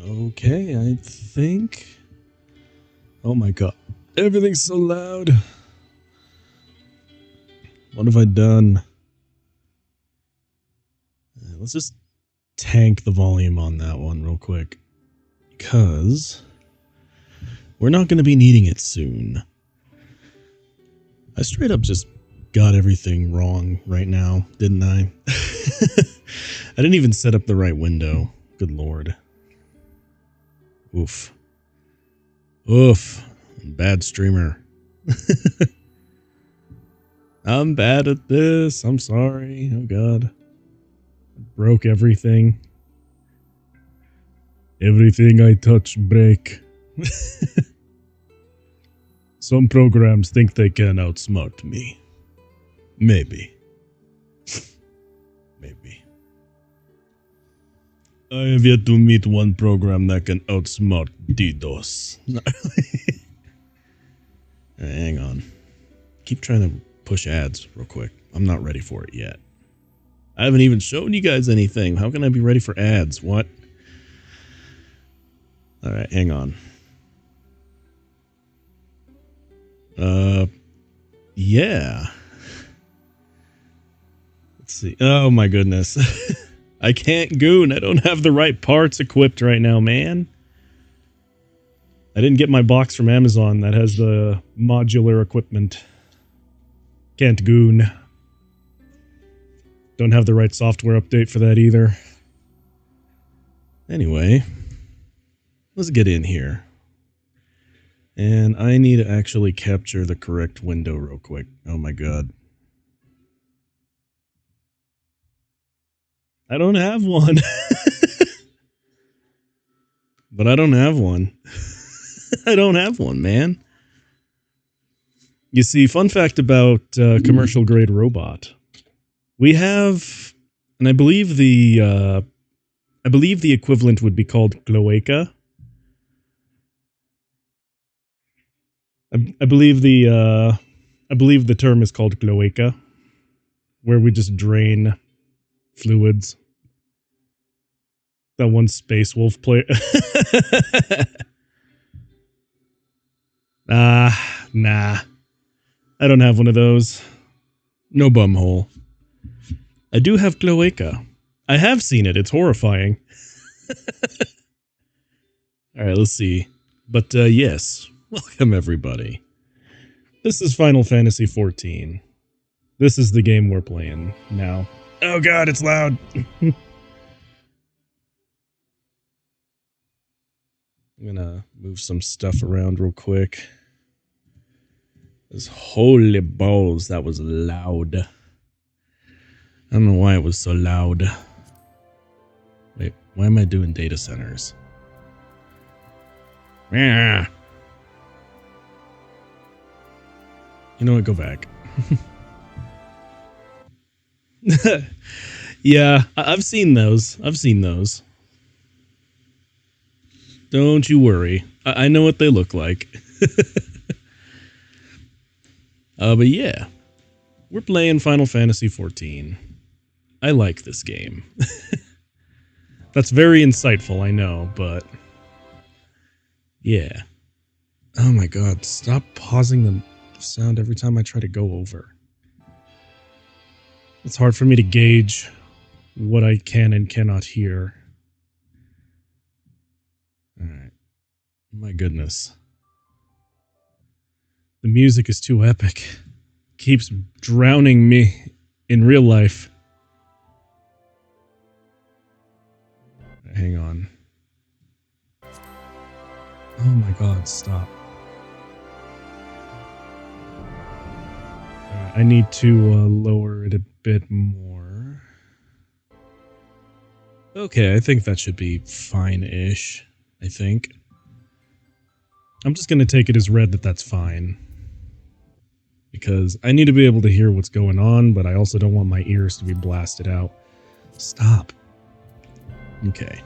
Okay, I think... Oh my god. Everything's so loud. What have I done? Let's just tank the volume on that one real quick. Because we're not going to be needing it soon. I straight up just got everything wrong right now, didn't I? I didn't even set up the right window. Good lord. Oof. Oof. Bad streamer. I'm bad at this. I'm sorry. Oh god. Broke everything. Everything I touch break. Some programs think they can outsmart me. Maybe. Maybe. I have yet to meet one program that can outsmart DDoS. Hang on. Keep trying to push ads real quick. I'm not ready for it yet. I haven't even shown you guys anything. How can I be ready for ads? What? Alright, hang on. Yeah. Let's see. Oh my goodness. I can't goon. I don't have the right parts equipped right now, man. I didn't get my box from Amazon that has the modular equipment. Can't goon. Don't have the right software update for that either. Anyway, let's get in here. And I need to actually capture the correct window real quick. Oh my god. I don't have one. But I don't have one. I don't have one, man. You see, fun fact about commercial grade robot. We have, and I believe the equivalent would be called cloaca. I believe the term is called cloaca, where we just drain fluids. That one Space Wolf player. Nah. I don't have one of those. No bumhole. I do have cloaca. I have seen it. It's horrifying. Alright, let's see. But, yes. Welcome, everybody. This is Final Fantasy XIV. This is the game we're playing now. Oh god, it's loud! I'm gonna move some stuff around real quick. Holy balls, that was loud. I don't know why it was so loud. Wait, why am I doing data centers? Yeah. You know what, go back. Yeah, I've seen those. Don't you worry. I know what they look like. But yeah, we're playing Final Fantasy XIV. I like this game. That's very insightful, I know, but yeah. Oh my god, stop pausing the sound every time I try to go over. It's hard for me to gauge what I can and cannot hear. Alright. My goodness. The music is too epic. Keeps drowning me in real life. Hang on. Oh my god, stop. I need to lower it a bit more. Okay, I think that should be fine-ish, I think. I'm just going to take it as read that that's fine. Because I need to be able to hear what's going on, but I also don't want my ears to be blasted out. Stop. Okay.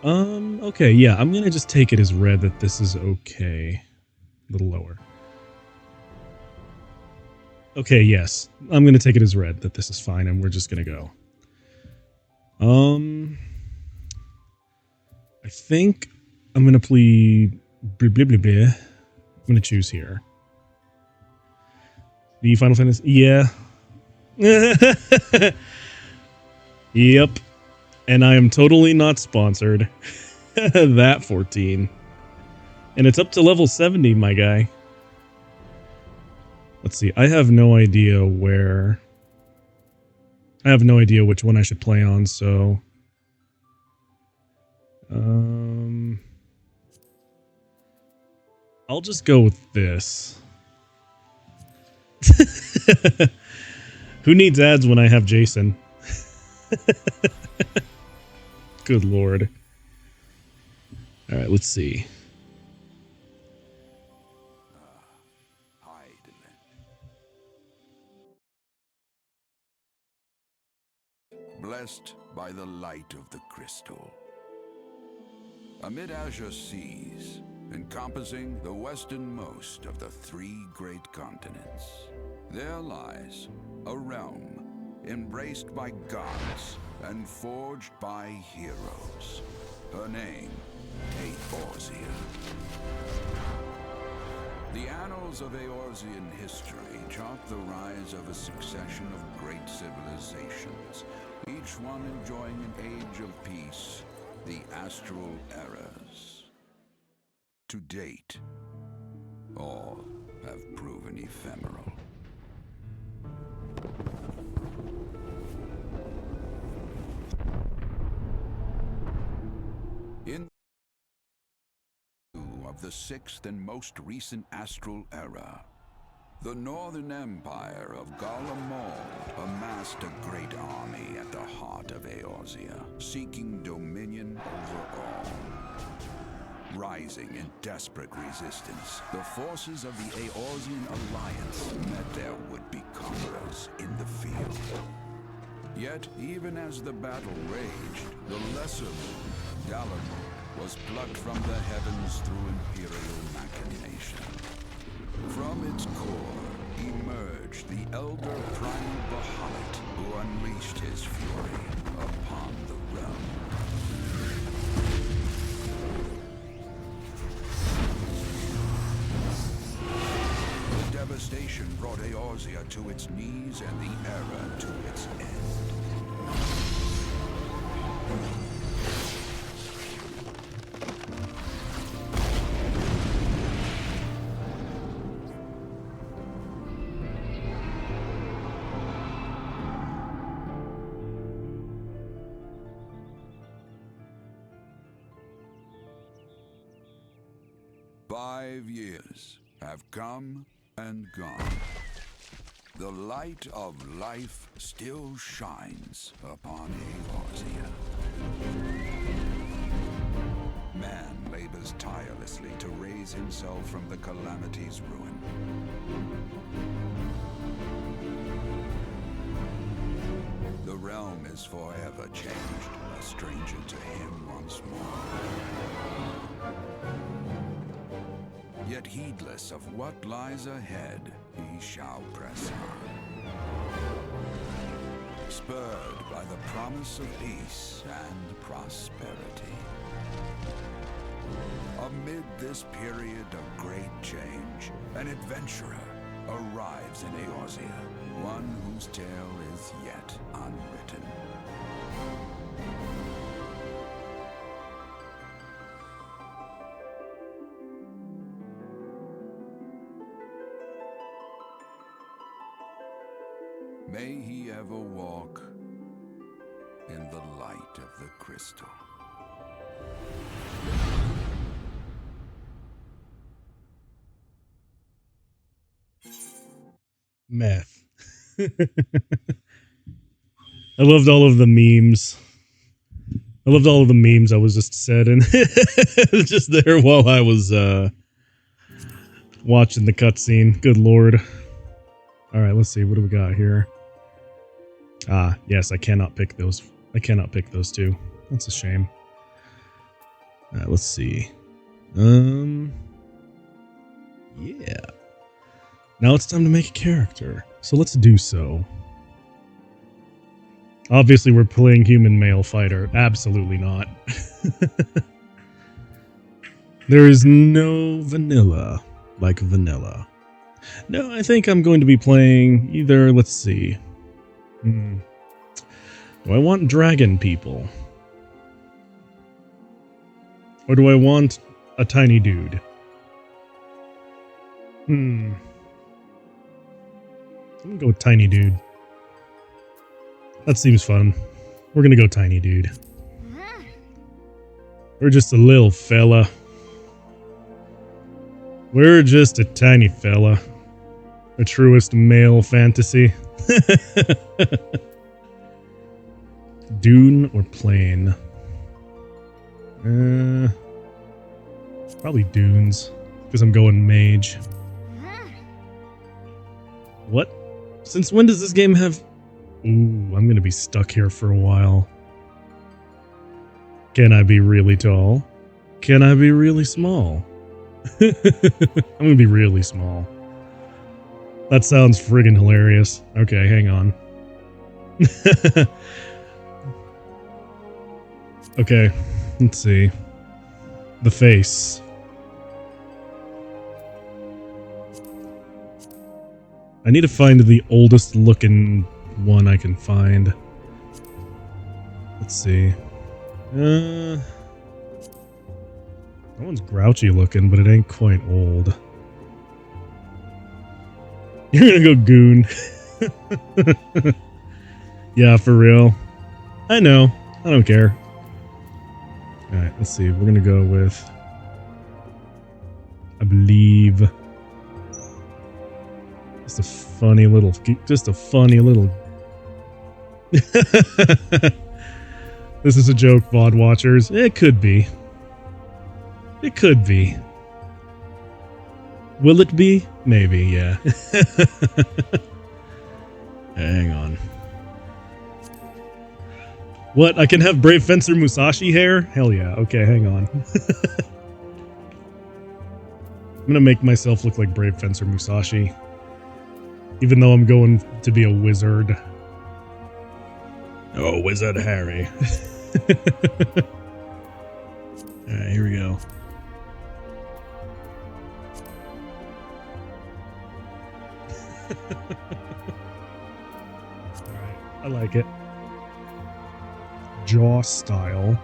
Okay, yeah, I'm going to just take it as read that this is okay. A little lower. Okay, yes. I'm going to take it as read that this is fine, and we're just going to go. I think I'm gonna play. I'm gonna choose here. The Final Fantasy. Yeah. Yep. And I am totally not sponsored. That 14. And it's up to level 70, my guy. Let's see. I have no idea where. I have no idea which one I should play on, so. I'll just go with this. Who needs ads when I have Jason? Good lord. Alright, let's see. Blessed by the light of the crystal. Amid azure seas, encompassing the westernmost of the 3 great continents, there lies a realm embraced by gods and forged by heroes. Her name, Eorzea. The annals of Eorzean history chart the rise of a succession of great civilizations, each one enjoying an age of peace, the Astral Eras. To date, all have proven ephemeral. In of the 6th and most recent Astral Era, the Northern Empire of Garlemald amassed a great army at the heart of Eorzea, seeking dominion over all. Rising in desperate resistance, the forces of the Eorzean Alliance met their would-be conquerors in the field. Yet, even as the battle raged, the lesser moon, Garlemald, was plucked from the heavens through imperial machination. From its core emerged the elder primal Bahamut, who unleashed his fury upon the realm. The devastation brought Eorzea to its knees and the era to its end. 5 years have come and gone. The light of life still shines upon Eorzea. Man labors tirelessly to raise himself from the calamity's ruin. The realm is forever changed, a stranger to him once more. Yet heedless of what lies ahead, he shall press on. Spurred by the promise of peace and prosperity. Amid this period of great change, an adventurer arrives in Eorzea, one whose tale is yet unwritten. May he ever walk in the light of the crystal. Meth. I loved all of the memes. I loved all of the memes I was just said and just there while I was watching the cutscene. Good lord. Alright, let's see. What do we got here? Ah, yes, I cannot pick those. I cannot pick those two. That's a shame. Alright, let's see. Yeah. Now it's time to make a character. So let's do so. Obviously, we're playing human male fighter. Absolutely not. There is no vanilla like vanilla. No, I think I'm going to be playing either, let's see. Do I want dragon people? Or do I want a tiny dude? I'm gonna go with tiny dude. That seems fun. We're gonna go tiny dude. We're just a little fella. We're just a tiny fella. The truest male fantasy. Dune or plain? Probably dunes. Because I'm going mage. What? Since when does this game have... Ooh, I'm gonna be stuck here for a while. Can I be really tall? Can I be really small? I'm gonna be really small. That sounds friggin' hilarious. Okay, hang on. Okay, let's see. The face. I need to find the oldest looking one I can find. Let's see. That one's grouchy looking, but it ain't quite old. You're gonna go goon. Yeah, for real. I know. I don't care. Alright, let's see. We're gonna go with... I believe... Just a funny little... Just a funny little... This is a joke, VOD watchers. It could be. It could be. Will it be? Maybe, yeah. Hang on. What? I can have Brave Fencer Musashi hair? Hell yeah. Okay, hang on. I'm gonna make myself look like Brave Fencer Musashi. Even though I'm going to be a wizard. Oh, Wizard Harry. Alright, here we go. Alright, I like it. Jaw style.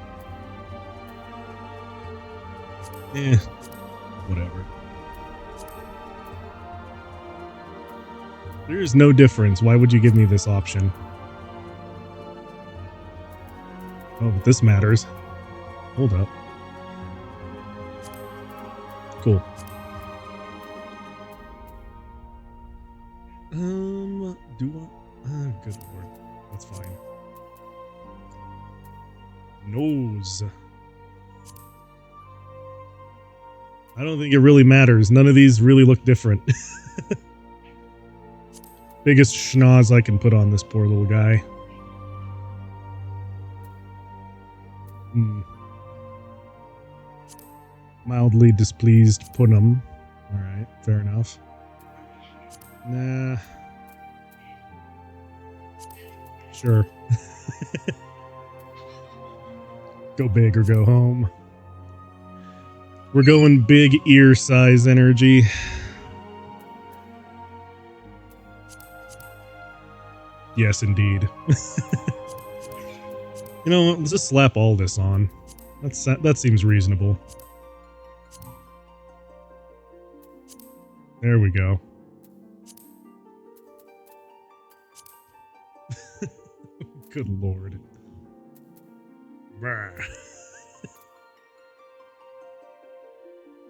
Whatever. There is no difference. Why would you give me this option? Oh, but this matters. Hold up. Cool. Do I? Good lord. That's fine. Nose. I don't think it really matters. None of these really look different. Biggest schnoz I can put on this poor little guy. Mildly displeased Punum. Alright, fair enough. Nah. Sure. Go big or go home. We're going big ear size energy. Yes, indeed. You know what? Let's just slap all this on. That seems reasonable. There we go. Good lord.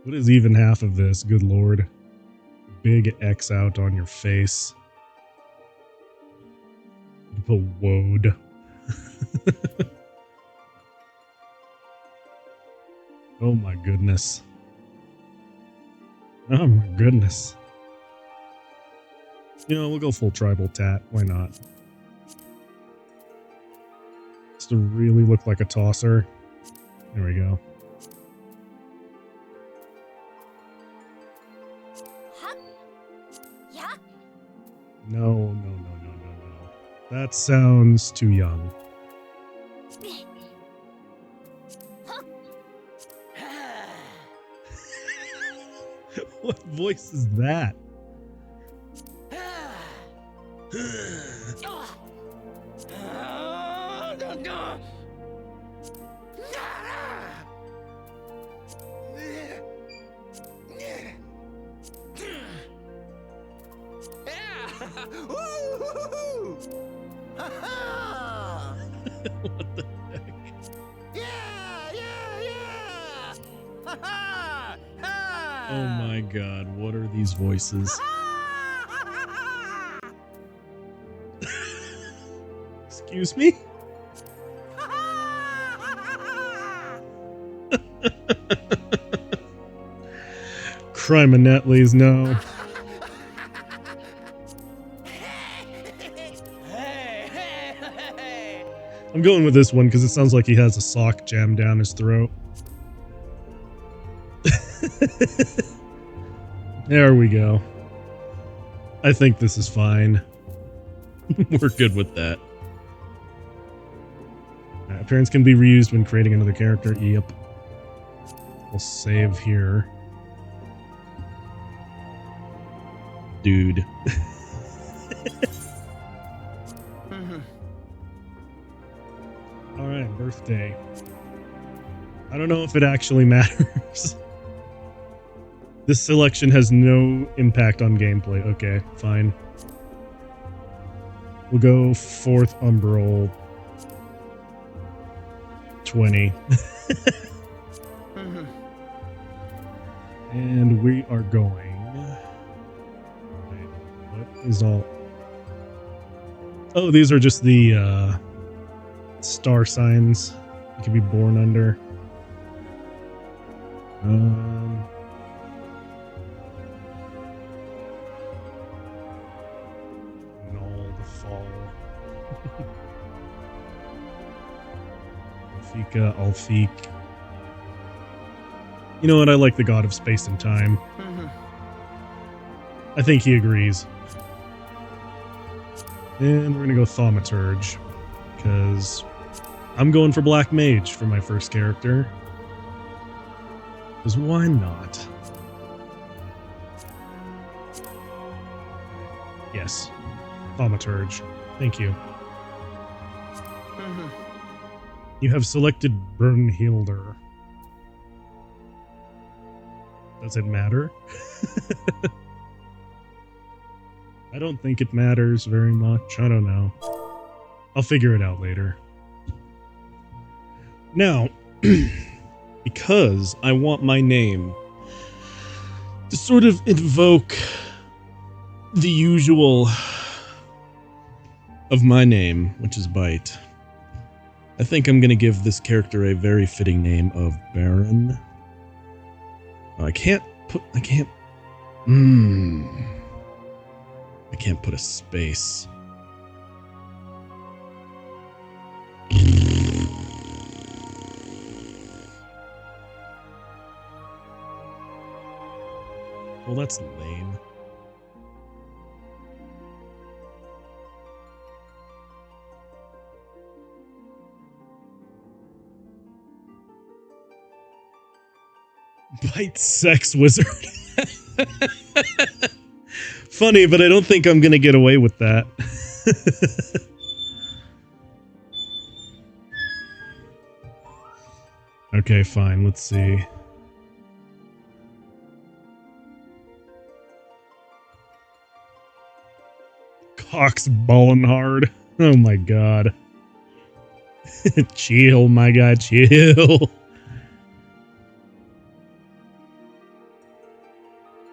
What is even half of this? Good lord. Big X out on your face. The woad. Oh my goodness. Oh my goodness. You know, we'll go full tribal tat. Why not? Just to really look like a tosser. There we go. No, no, no, no, no, no. That sounds too young. What voice is that? What the heck? Oh my god, what are these voices? Excuse me? Criminetlies, no. I'm going with this one because it sounds like he has a sock jammed down his throat. There we go. I think this is fine. We're good with that. Appearance can be reused when creating another character. Yep. We'll save here. Dude. Alright, birthday. I don't know if it actually matters. This selection has no impact on gameplay. Okay, fine. We'll go 4th Umbral 20. And we are going... Wait, what is all... Oh, these are just the star signs you can be born under. Null the fall. Alfika, Alfik. You know what? I like the god of space and time. I think he agrees. And we're gonna go Thaumaturge, because I'm going for Black Mage for my first character. Because why not? Yes. Thaumaturge. Thank you. You have selected Brunhilder. Does it matter? I don't think it matters very much. I don't know. I'll figure it out later. Now, because I want my name to sort of invoke the usual of my name, which is Byte, I think I'm going to give this character a very fitting name of Baron. I can't put a space. Well, that's lame. Byte sex wizard. Funny, but I don't think I'm gonna get away with that. Okay, fine. Let's see. Cox ballin' hard. Oh my god. Chill, my guy, chill.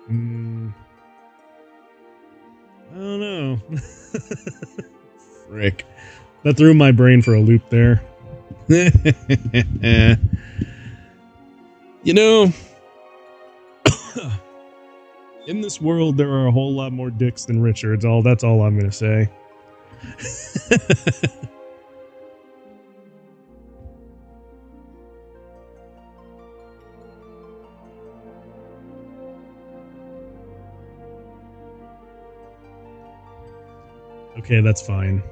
I don't know. Frick. That threw my brain for a loop there. You know, in this world, there are a whole lot more dicks than Richards. That's all I'm going to say. Okay, that's fine.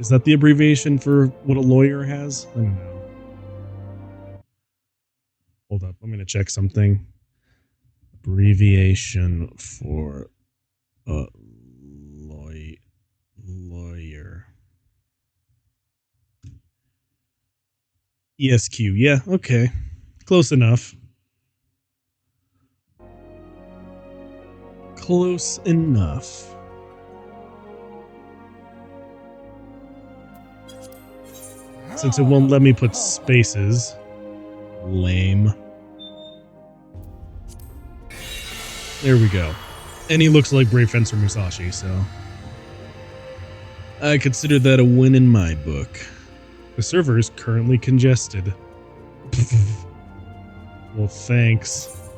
Is that the abbreviation for what a lawyer has? I don't know. Hold up, I'm gonna check something. Abbreviation for a lawyer. ESQ, yeah, okay. Close enough. Close enough. Since it won't let me put spaces. Lame. There we go. And he looks like Brave Fencer Musashi, so I consider that a win in my book. The server is currently congested. Well, thanks.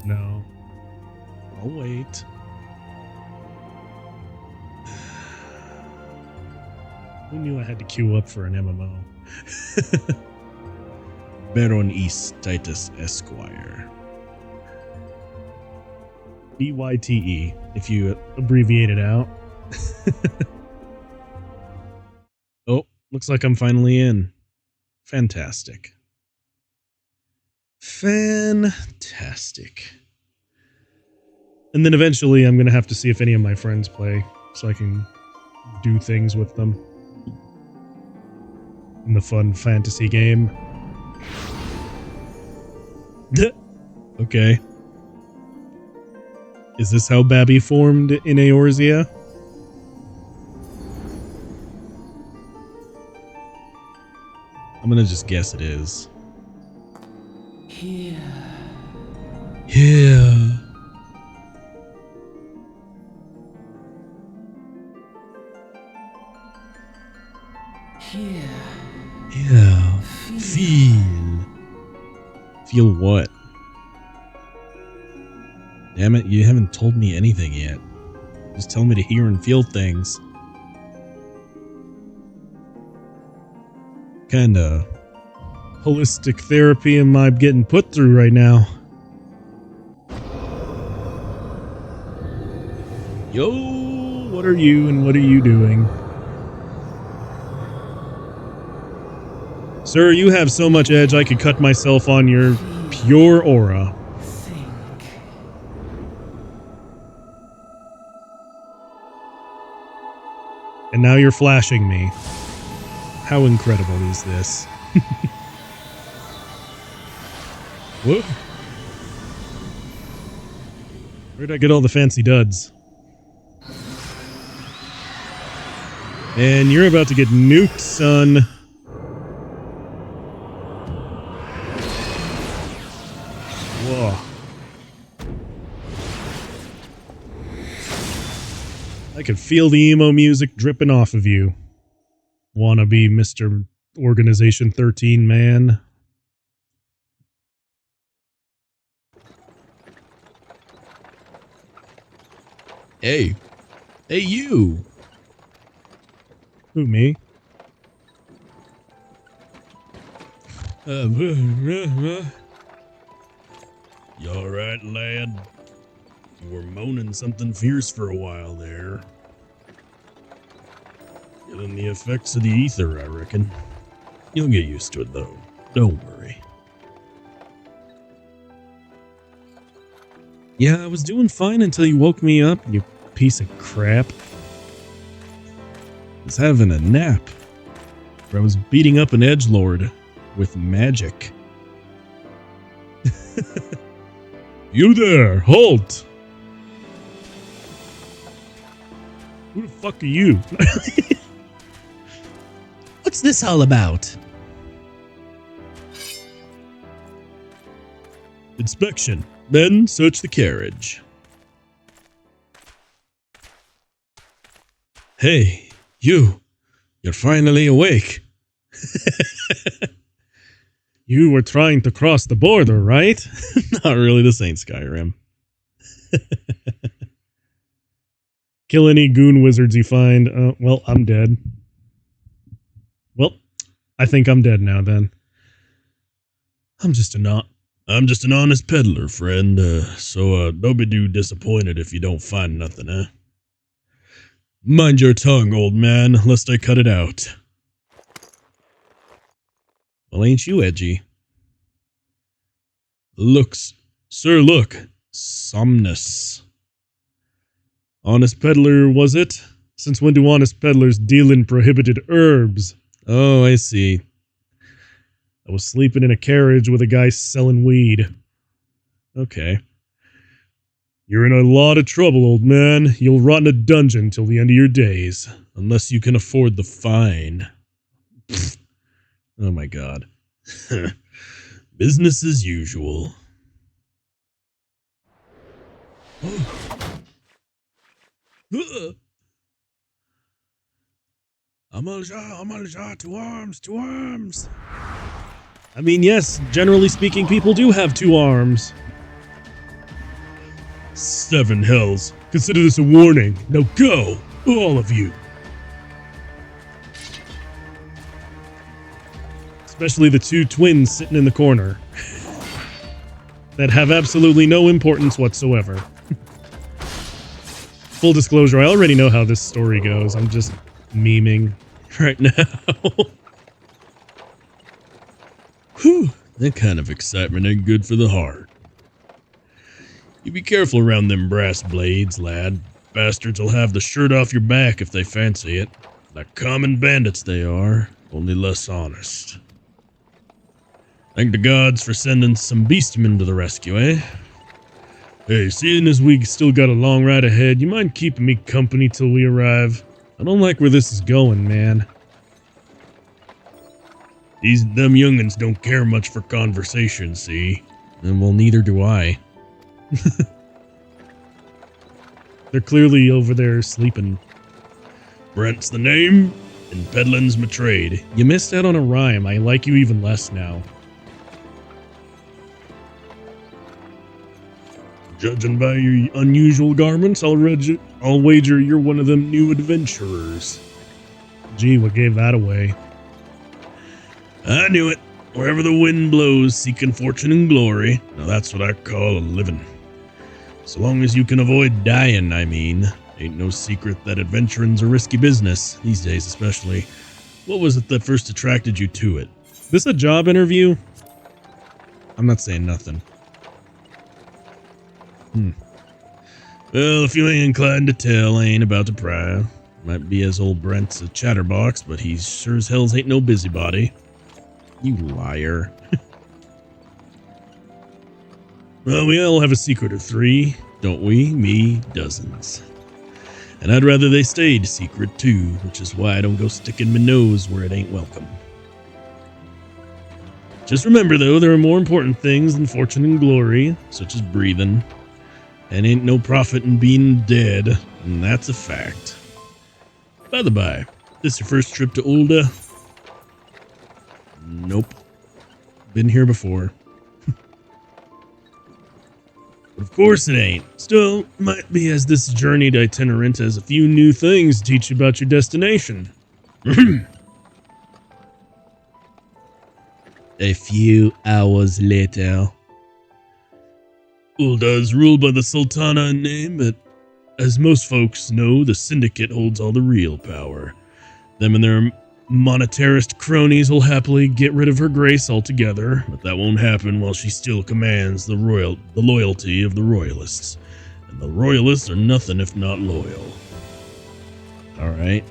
No. I'll wait. Who knew I had to queue up for an MMO? Baron East Titus Esquire. BYTE, if you abbreviate it out. Oh, looks like I'm finally in. Fantastic. Fantastic. And then eventually I'm going to have to see if any of my friends play so I can do things with them in the fun fantasy game. Okay. Is this how Babby formed in Eorzea? I'm gonna just guess it is. Here. Yeah. Here. Yeah. Feel. Feel what? Damn it, you haven't told me anything yet. Just tell me to hear and feel things. Kinda holistic therapy am I getting put through right now? Yo, what are you and what are you doing? Sir, you have so much edge I could cut myself on your pure aura. Think. And now you're flashing me. How incredible is this? Whoa. Where'd I get all the fancy duds? And you're about to get nuked, son. Whoa. I can feel the emo music dripping off of you. Wanna be Mr. Organization 13 man? Hey. Hey, you. Who, me? You alright, lad? You were moaning something fierce for a while there. Feeling the effects of the ether, I reckon. You'll get used to it, though. Don't worry. Yeah, I was doing fine until you woke me up, you piece of crap. I was having a nap. Where I was beating up an edgelord with magic. You there! Halt! Who the fuck are you? What's this all about? Inspection. Then search the carriage. Hey, you. You're finally awake. You were trying to cross the border, right? Not really, this ain't Skyrim. Kill any goon wizards you find. Well, I'm dead. Well, I think I'm dead now then. I'm just an honest peddler, friend. So don't be too disappointed if you don't find nothing, huh? Mind your tongue, old man, lest I cut it out. Well, ain't you edgy? Looks, sir, look. Somnus. Honest peddler, was it? Since when do honest peddlers deal in prohibited herbs? Oh, I see. I was sleeping in a carriage with a guy selling weed. Okay. You're in a lot of trouble, old man. You'll rot in a dungeon till the end of your days. Unless you can afford the fine. Oh my god. Business as usual. Amalja, to arms, to arms. I mean, yes, generally speaking, people do have 2 arms. 7 hells. Consider this a warning. Now go, all of you. Especially the 2 twins sitting in the corner. That have absolutely no importance whatsoever. Full disclosure, I already know how this story goes. I'm just memeing right now. Whew, that kind of excitement ain't good for the heart. You be careful around them brass blades, lad. Bastards will have the shirt off your back if they fancy it. Like common bandits they are, only less honest. Thank the gods for sending some beastmen to the rescue, eh? Hey, seeing as we still got a long ride ahead, you mind keeping me company till we arrive? I don't like where this is going, man. Them young'uns don't care much for conversation, see? And well, neither do I. They're clearly over there sleeping. Brent's the name, and peddlin's my trade. You missed out on a rhyme. I like you even less now. Judging by your unusual garments, I'll wager you're one of them new adventurers. Gee, what gave that away? I knew it. Wherever the wind blows, seeking fortune and glory. Now that's what I call a living. So long as you can avoid dying, I mean. Ain't no secret that adventuring's a risky business, these days especially. What was it that first attracted you to it? This a job interview? I'm not saying nothing. Well, if you ain't inclined to tell, I ain't about to pry. Might be as old Brent's a chatterbox, but he sure as hell ain't no busybody. You liar. Well, we all have a secret or 3, don't we? Me, dozens. And I'd rather they stayed secret too, which is why I don't go sticking my nose where it ain't welcome. Just remember though, there are more important things than fortune and glory, such as breathing. And ain't no profit in being dead, and that's a fact. By the by, this your first trip to Ulda? Nope. Been here before. But of course it ain't. Still, might be as this journeyed itinerant has a few new things to teach you about your destination. A few hours later. Ulda is ruled by the Sultana in name, but as most folks know, the Syndicate holds all the real power. Them and their monetarist cronies will happily get rid of her grace altogether, but that won't happen while she still commands the loyalty of the Royalists. And the Royalists are nothing if not loyal. Alright.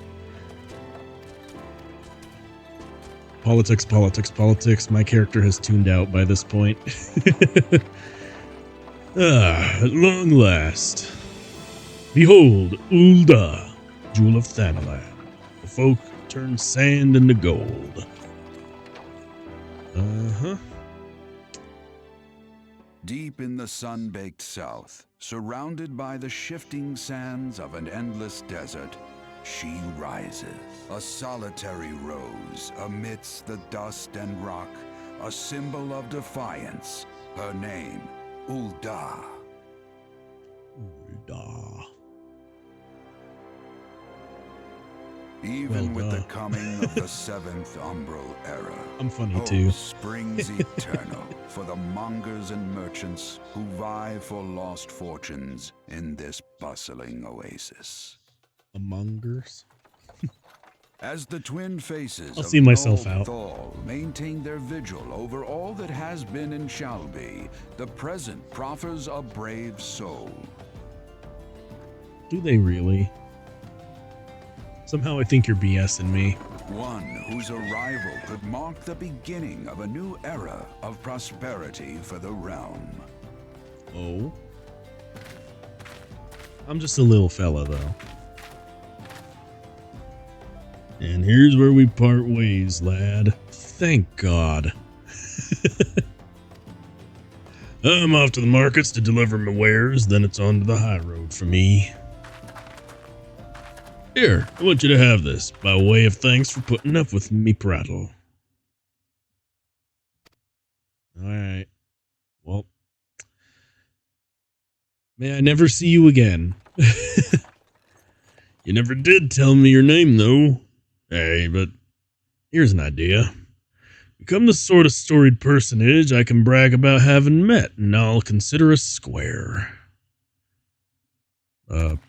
Politics, politics, politics. My character has tuned out by this point. At long last. Behold, Ulda, Jewel of Thanalan. The folk turn sand into gold. Deep in the sun-baked south, surrounded by the shifting sands of an endless desert, she rises. A solitary rose amidst the dust and rock, a symbol of defiance. Her name, Ulda. Ulda. Even with the coming of the 7th Umbral Era, I'm funny hope too. springs eternal for the mongers and merchants who vie for lost fortunes in this bustling oasis. Among Us. As the twin faces I'll of see myself Noel out. Thal maintain their vigil over all that has been and shall be, the present proffers a brave soul. Do they really? Somehow I think you're BSing me. One whose arrival could mark the beginning of a new era of prosperity for the realm. Oh? I'm just a little fella, though. And here's where we part ways, lad. Thank God. I'm off to the markets to deliver my wares, then it's on to the high road for me. Here, I want you to have this, by way of thanks for putting up with me prattle. Alright. Well. May I never see you again. You never did tell me your name, though. Hey, but here's an idea. Become the sort of storied personage I can brag about having met, and I'll consider us square.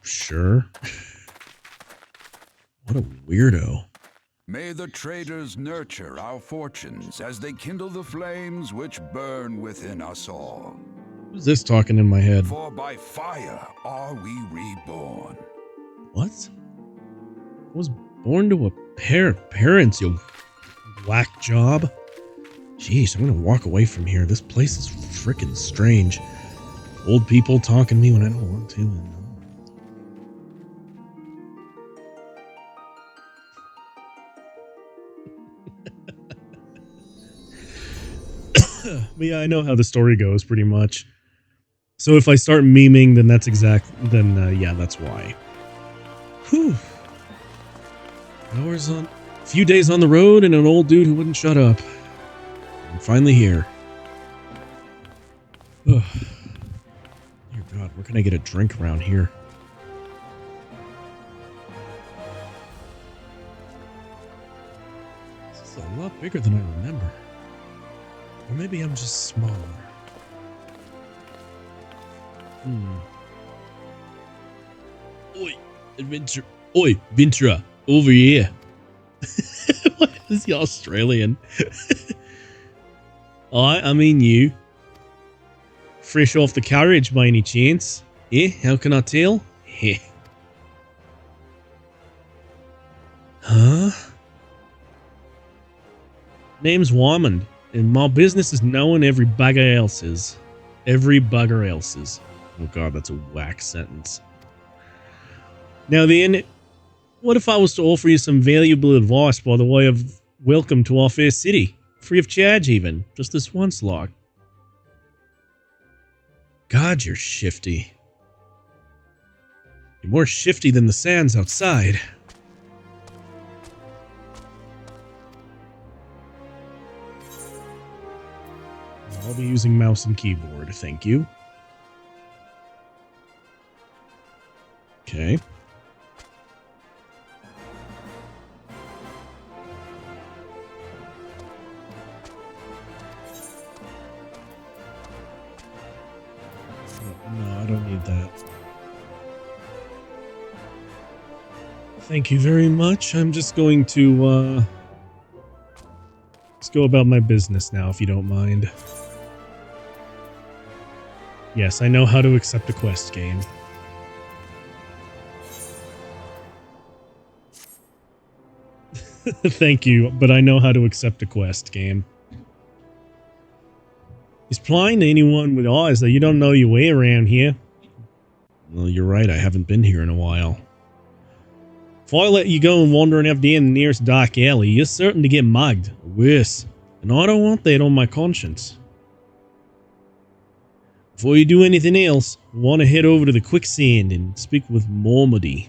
Sure. What a weirdo. May the traders nurture our fortunes as they kindle the flames which burn within us all. Who's this talking in my head? For by fire are we reborn. What? I was born to a pair of parents, you whack job. Jeez, I'm gonna walk away from here. This place is frickin' strange. Old people talking to me when I don't want to. And but yeah, I know how the story goes pretty much. So if I start memeing, then that's yeah, that's why. Whew. Hours on, a few days on the road and an old dude who wouldn't shut up. I'm finally here. Oh. Dear God, where can I get a drink around here? This is a lot bigger than I remember. Or maybe I'm just smaller. Oi, adventure. Oi, Ventura, over here. Why is he Australian? I mean you. Fresh off the carriage by any chance? Eh, how can I tell? Heh. Huh? Name's Wymond, and my business is knowing every bugger else's. Every bugger else's. Oh god, that's a whack sentence. Now then, what if I was to offer you some valuable advice by the way of welcome to our fair city? Free of charge even, just this once like. God, you're shifty. You're more shifty than the sands outside. I'll be using mouse and keyboard, thank you. Okay. No, I don't need that. Thank you very much. I'm just going to, let's go about my business now, if you don't mind. Yes, I know how to accept a quest game. Thank you, but I know how to accept a quest game. Is blind to anyone with eyes that you don't know your way around here? Well, you're right, I haven't been here in a while. If I let you go and wander and have day in the nearest dark alley, you're certain to get mugged, or worse. And I don't want that on my conscience. Before you do anything else, I want to head over to the quicksand and speak with Mormody.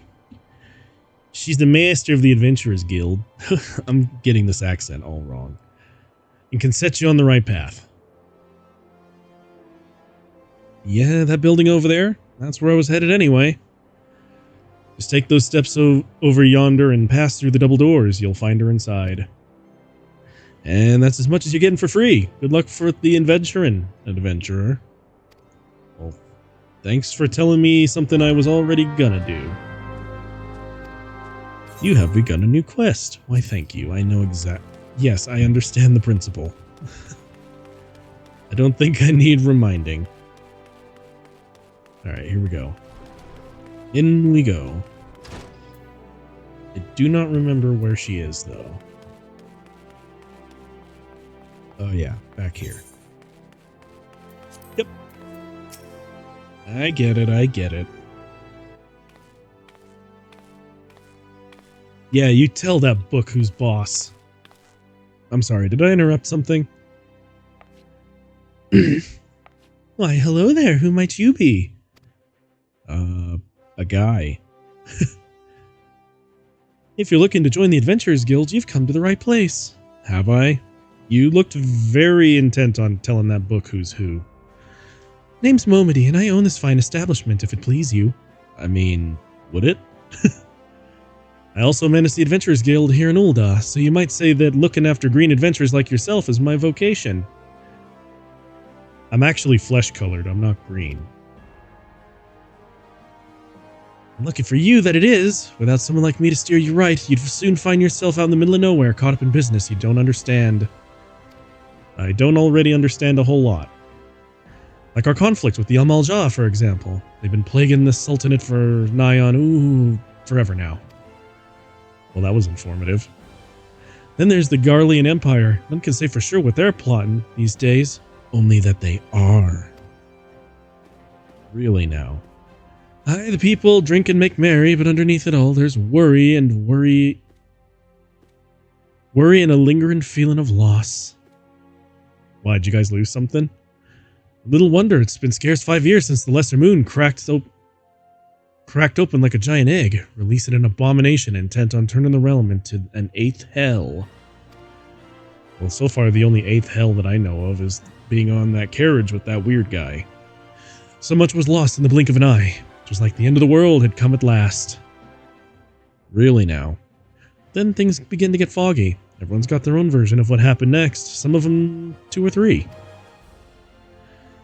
She's the master of the Adventurers Guild. I'm getting this accent all wrong. And can set you on the right path. Yeah, that building over there? That's where I was headed anyway. Just take those steps over yonder and pass through the double doors. You'll find her inside. And that's as much as you're getting for free. Good luck for the adventurer. Well, thanks for telling me something I was already gonna do. You have begun a new quest. Why, thank you. I know Yes, I understand the principle. I don't think I need reminding. Alright, here we go. In we go. I do not remember where she is, though. Oh yeah, back here. Yep. I get it, I get it. Yeah, you tell that book who's boss. I'm sorry, did I interrupt something? Why, hello there, who might you be? A guy. If you're looking to join the Adventurers Guild, you've come to the right place. Have I? You looked very intent on telling that book who's who. Name's Momedy, and I own this fine establishment, if it please you. I mean, would it? I also manage the Adventurers Guild here in Ul'dah, so you might say that looking after green adventurers like yourself is my vocation. I'm actually flesh-colored, I'm not green. I'm lucky for you that it is. Without someone like me to steer you right, you'd soon find yourself out in the middle of nowhere, caught up in business you don't understand. I don't already understand a whole lot. Like our conflict with the Al-Malja, for example. They've been plaguing this Sultanate for nigh on, forever now. Well, that was informative. Then there's the Garlean Empire. None can say for sure what they're plotting these days. Only that they are. Really now. Aye, the people drink and make merry, but underneath it all, there's worry and a lingering feeling of loss. Why, did you guys lose something? Little wonder, it's been scarce 5 years since the Lesser Moon cracked open like a giant egg, releasing an abomination intent on turning the realm into an 8th hell. Well, so far the only 8th hell that I know of is being on that carriage with that weird guy. So much was lost in the blink of an eye. It was like the end of the world had come at last. Really now. Then things begin to get foggy. Everyone's got their own version of what happened next, some of them 2 or 3.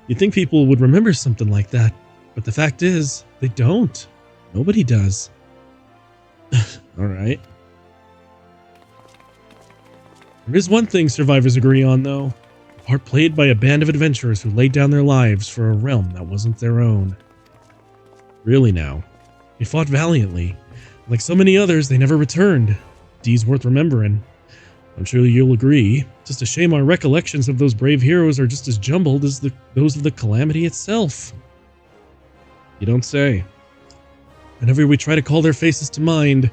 You'd think people would remember something like that, but the fact is, they don't. Nobody does. Alright. There is one thing survivors agree on, though. A part played by a band of adventurers who laid down their lives for a realm that wasn't their own. Really now. They fought valiantly. Like so many others, they never returned. Deeds worth remembering. I'm sure you'll agree. Just a shame our recollections of those brave heroes are just as jumbled as those of the calamity itself. You don't say. Whenever we try to call their faces to mind,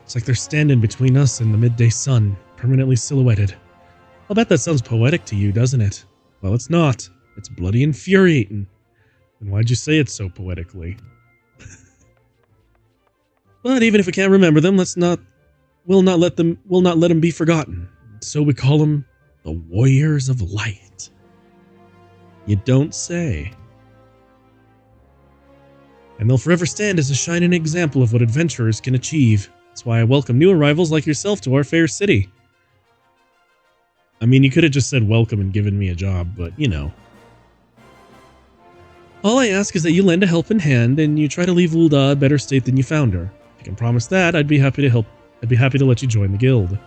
it's like they're standing between us and the midday sun, permanently silhouetted. I'll bet that sounds poetic to you, doesn't it? Well, it's not. It's bloody infuriating. Then why'd you say it so poetically? But even if we can't remember them, we'll not let them be forgotten. So we call them the Warriors of Light. You don't say. And they'll forever stand as a shining example of what adventurers can achieve. That's why I welcome new arrivals like yourself to our fair city. I mean, you could have just said welcome and given me a job, but you know. All I ask is that you lend a helping hand and you try to leave Ul'dah a better state than you found her. If you can promise that, I'd be happy to help. I'd be happy to let you join the guild.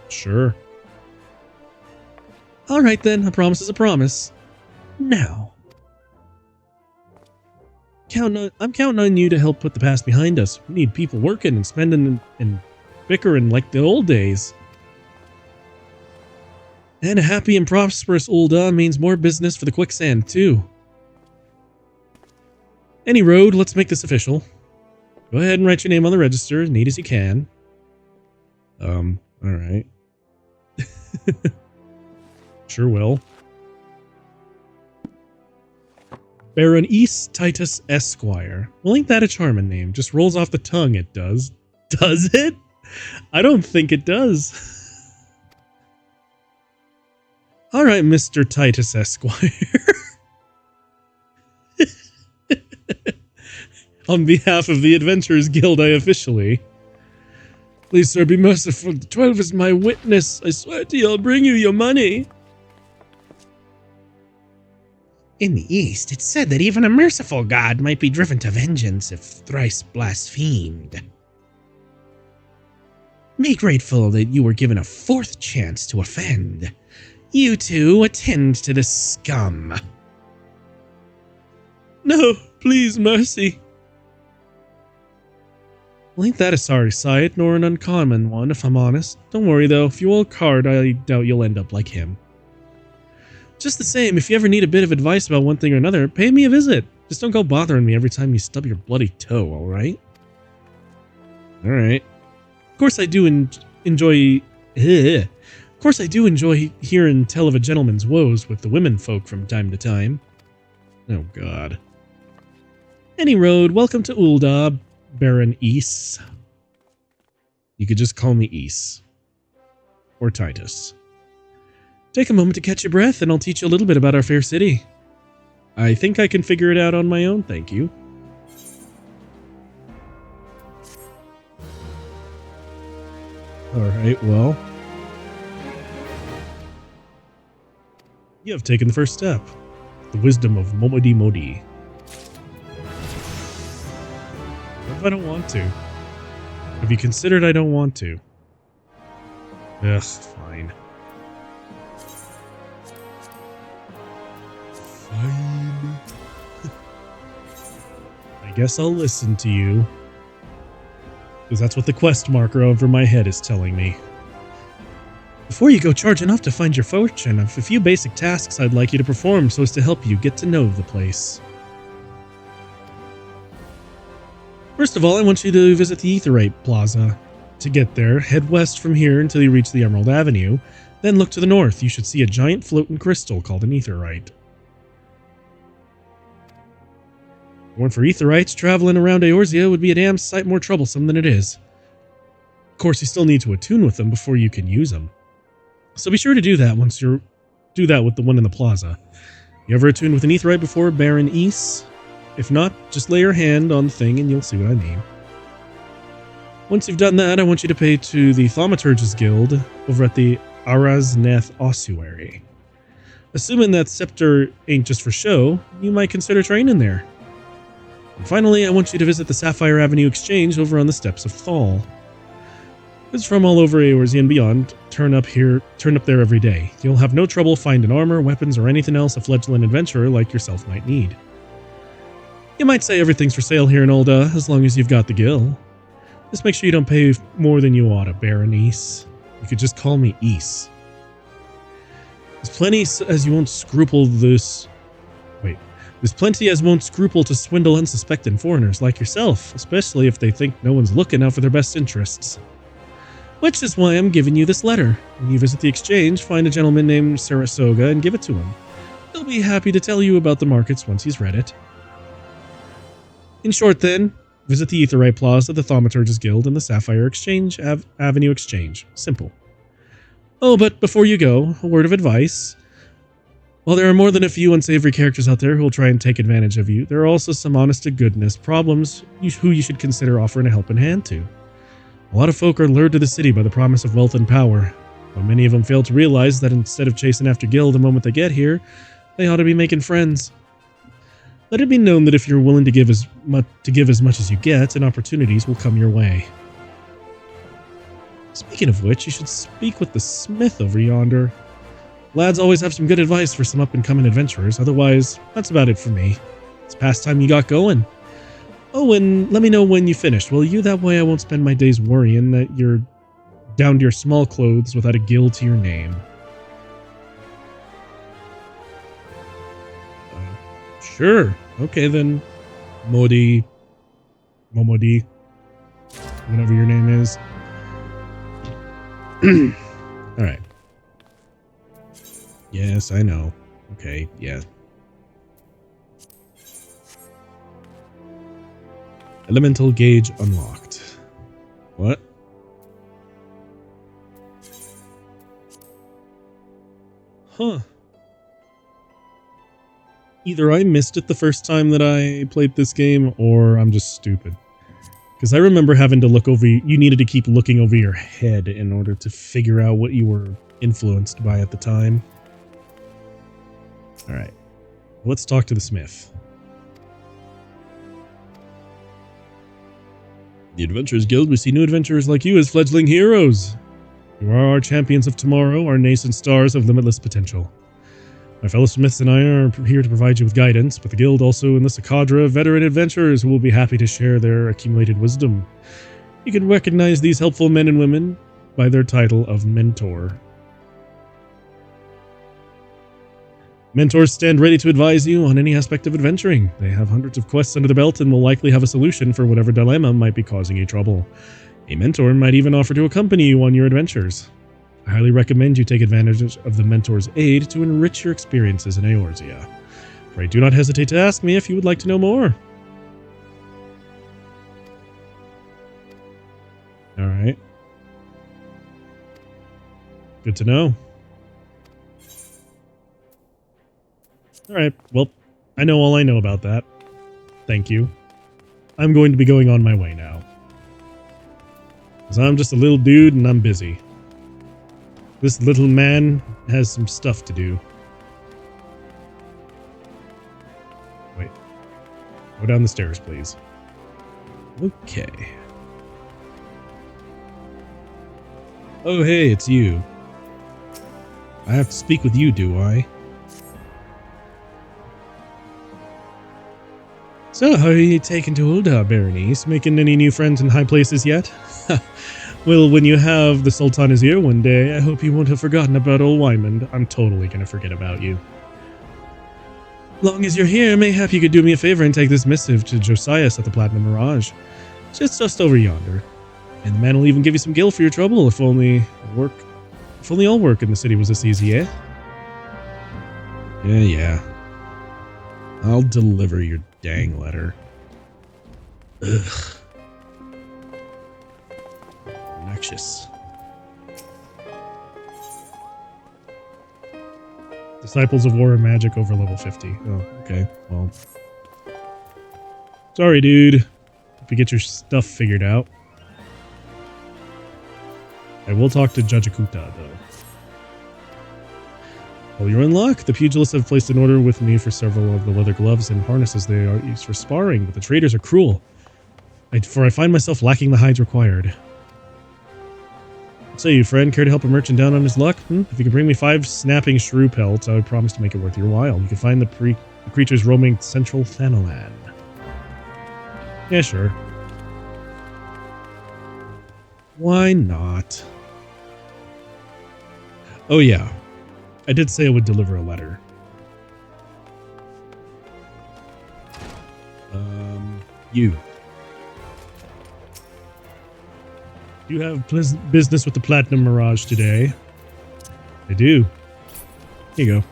Sure. Alright then, a promise is a promise. Now. I'm counting on you to help put the past behind us. We need people working and spending and bickering like the old days. And a happy and prosperous Ul'dah means more business for the quicksand, too. Any road, let's make this official. Go ahead and write your name on the register as neat as you can. Alright. Sure will. Baron East Titus Esquire. Well, ain't that a charming name? Just rolls off the tongue, it does. Does it? I don't think it does. Alright, Mr. Titus Esquire. On behalf of the Adventurers Guild, I officially... Please, sir, be merciful. The 12 is my witness. I swear to you, I'll bring you your money. In the East, it's said that even a merciful god might be driven to vengeance if thrice blasphemed. Be grateful that you were given a fourth chance to offend. You two attend to the scum. No, please, mercy. Well, ain't that a sorry sight, nor an uncommon one, if I'm honest. Don't worry, though. If you work hard, I doubt you'll end up like him. Just the same, if you ever need a bit of advice about one thing or another, pay me a visit. Just don't go bothering me every time you stub your bloody toe, alright? Alright. Of course I do enjoy... Of course I do enjoy hearing tell of a gentleman's woes with the women folk from time to time. Oh god. Any road, welcome to Ul'dah, Baron Ys. You could just call me Ys. Or Titus. Take a moment to catch your breath, and I'll teach you a little bit about our fair city. I think I can figure it out on my own, thank you. Alright, well. You have taken the first step. The wisdom of Momodi Modi. What if I don't want to? Have you considered I don't want to? Ugh, fine. Fine. I guess I'll listen to you. Because that's what the quest marker over my head is telling me. Before you go charging off to find your fortune, I have a few basic tasks I'd like you to perform so as to help you get to know the place. First of all, I want you to visit the Aetheryte Plaza. To get there, head west from here until you reach the Emerald Avenue, then look to the north. You should see a giant floating crystal called an Aetheryte. If it weren't for Aetherites, traveling around Eorzea would be a damn sight more troublesome than it is. Of course, you still need to attune with them before you can use them. So be sure to do that once you're... Do that with the one in the plaza. You ever attuned with an Aetherite before, Baron Ys? If not, just lay your hand on the thing and you'll see what I mean. Once you've done that, I want you to pay to the Thaumaturge's Guild over at the Arazneth Ossuary. Assuming that scepter ain't just for show, you might consider training there. And finally, I want you to visit the Sapphire Avenue Exchange over on the steps of Thal. Goods from all over Eorzea and beyond turn up there every day. You'll have no trouble finding armor, weapons, or anything else a fledgling adventurer like yourself might need. You might say everything's for sale here in Ul'dah, as long as you've got the gil. Just make sure you don't pay more than you ought to, Baron Ys. You could just call me Ys. There's plenty as won't scruple to swindle unsuspecting foreigners like yourself, especially if they think no one's looking out for their best interests. Which is why I'm giving you this letter. When you visit the exchange, find a gentleman named Sarasoga and give it to him. He'll be happy to tell you about the markets once he's read it. In short then, visit the Aetheryte Plaza, the Thaumaturge's Guild, and the Sapphire Avenue Exchange. Simple. Oh, but before you go, a word of advice. While there are more than a few unsavory characters out there who will try and take advantage of you, there are also some honest-to-goodness problems who you should consider offering a helping hand to. A lot of folk are lured to the city by the promise of wealth and power, but many of them fail to realize that instead of chasing after gil the moment they get here, they ought to be making friends. Let it be known that if you're willing to give as much as you get, and opportunities will come your way. Speaking of which, you should speak with the smith over yonder. Lads always have some good advice for some up-and-coming adventurers, otherwise, that's about it for me. It's past time you got going. Oh, and let me know when you finished, will you? That way I won't spend my days worrying that you're down to your small clothes without a gil to your name. Sure. Okay then. Momodi, whatever your name is. Alright. Yes, I know. Okay, yeah. Elemental gauge unlocked. What? Huh. Either I missed it the first time that I played this game, or I'm just stupid. Because I remember having to look over... You needed to keep looking over your head in order to figure out what you were influenced by at the time. Alright. Let's talk to the smith. The Adventurers Guild, we see new adventurers like you as fledgling heroes. You are our champions of tomorrow, our nascent stars of limitless potential. My fellow smiths and I are here to provide you with guidance, but the guild also enlists a cadre of veteran adventurers who will be happy to share their accumulated wisdom. You can recognize these helpful men and women by their title of mentor. Mentors stand ready to advise you on any aspect of adventuring. They have hundreds of quests under the belt and will likely have a solution for whatever dilemma might be causing you trouble. A mentor might even offer to accompany you on your adventures. I highly recommend you take advantage of the mentor's aid to enrich your experiences in Eorzea. Pray do not hesitate to ask me if you would like to know more. Alright. Good to know. Alright, well, I know all I know about that. Thank you. I'm going to be going on my way now. Because I'm just a little dude and I'm busy. This little man has some stuff to do. Wait. Go down the stairs, please. Okay. Oh, hey, it's you. I have to speak with you, do I? So, how are you taking to Ulda, Berenice? Making any new friends in high places yet? Well, when you have the Sultana's ear one day, I hope you won't have forgotten about old Wymond. I'm totally gonna forget about you. Long as you're here, mayhap you could do me a favor and take this missive to Josias at the Platinum Mirage. Just over yonder. And the man will even give you some gil for your trouble, if only all work in the city was this easy, eh? Yeah. I'll deliver your dang letter. Ugh. Obnoxious. Disciples of War and Magic over level 50. Oh, okay. Well. Sorry, dude. Hope you get your stuff figured out. I will talk to Judge Akuta, though. Well, you're in luck. The pugilists have placed an order with me for several of the leather gloves and harnesses they are used for sparring, but the traders are cruel. I find myself lacking the hides required. So, you friend, care to help a merchant down on his luck? If you can bring me 5 snapping shrew pelts, I would promise to make it worth your while. You can find the creatures roaming central Thanalan. Yeah, sure. Why not? Oh yeah, I did say I would deliver a letter. You. You have business with the Platinum Mirage today. I do. Here you go.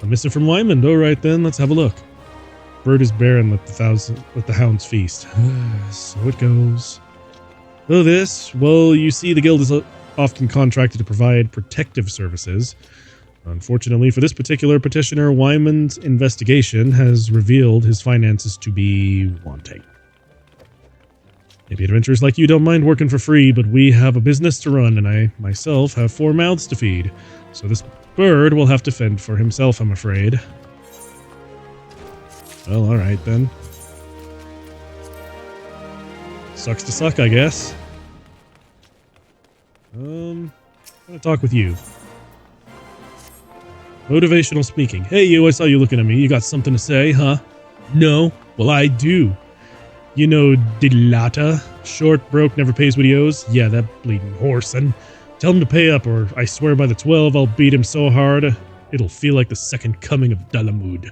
A missive from Wymond. All right then, let's have a look. Bird is barren, let the hounds feast. So it goes. Oh, this? Well, you see, the guild is often contracted to provide protective services. Unfortunately for this particular petitioner, Wymond's investigation has revealed his finances to be wanting. Maybe adventurers like you don't mind working for free, but we have a business to run, and I myself have 4 mouths to feed. So this bird will have to fend for himself, I'm afraid. Well, alright then. Sucks to suck, I guess. I'm gonna talk with you. Motivational speaking. Hey you, I saw you looking at me. You got something to say, huh? No? Well, I do. You know Dilata? Short, broke, never pays what he owes? Yeah, that bleeding horse. And tell him to pay up, or I swear by the 12 I'll beat him so hard, it'll feel like the second coming of Dalamud.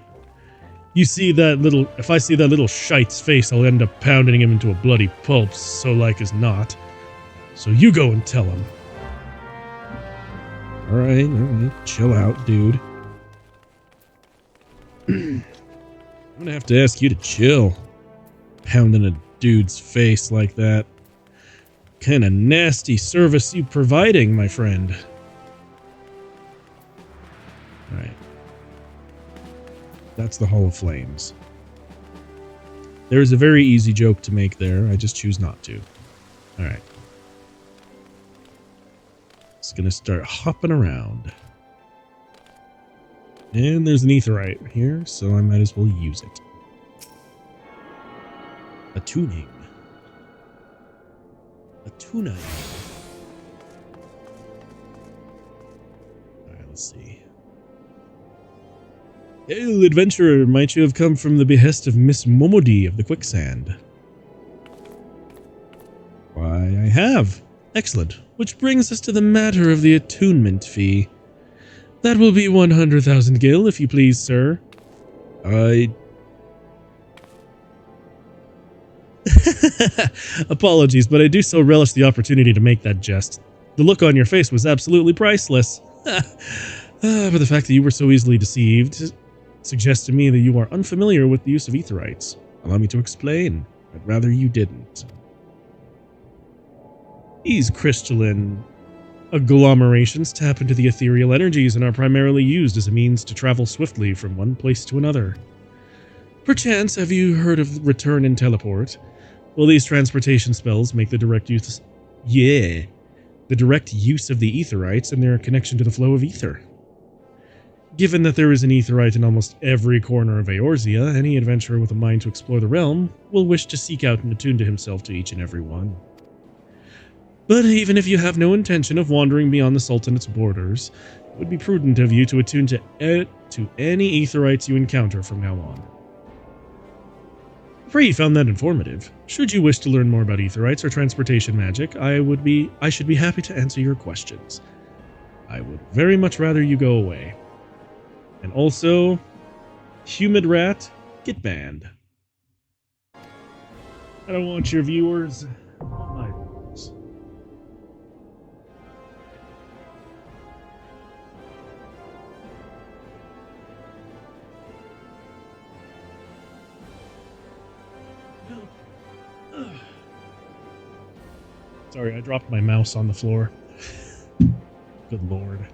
You see that little... If I see that little shite's face, I'll end up pounding him into a bloody pulp, so like as not. So you go and tell him. Alright. Chill out, dude. I'm gonna have to ask you to chill. Pounding a dude's face like that. Kinda nasty service you providing, my friend. Alright. That's the Hall of Flames. There is a very easy joke to make there. I just choose not to. Alright. It's gonna start hopping around. And there's an aetherite here, so I might as well use it. Attuning. tuna. Alright, let's see. Hail, adventurer, might you have come from the behest of Miss Momodi of the Quicksand? Why, I have. Excellent. Which brings us to the matter of the attunement fee. That will be 100,000 gil, if you please, sir. Apologies, but I do so relish the opportunity to make that jest. The look on your face was absolutely priceless. But the fact that you were so easily deceived suggests to me that you are unfamiliar with the use of aetherites. Allow me to explain. I'd rather you didn't. These crystalline agglomerations tap into the ethereal energies and are primarily used as a means to travel swiftly from one place to another. Perchance, have you heard of return and teleport? Well, these transportation spells make the direct use of the aetherites and their connection to the flow of ether. Given that there is an aetherite in almost every corner of Eorzea, any adventurer with a mind to explore the realm will wish to seek out and attune to himself to each and every one. But even if you have no intention of wandering beyond the Sultanate's borders, it would be prudent of you to attune to any aetherites you encounter from now on. I pray you found that informative. Should you wish to learn more about aetherites or transportation magic, I should be happy to answer your questions. I would very much rather you go away. And also, Humid Rat, get banned. I don't want your viewers. I want my viewers. Sorry, I dropped my mouse on the floor. Good lord.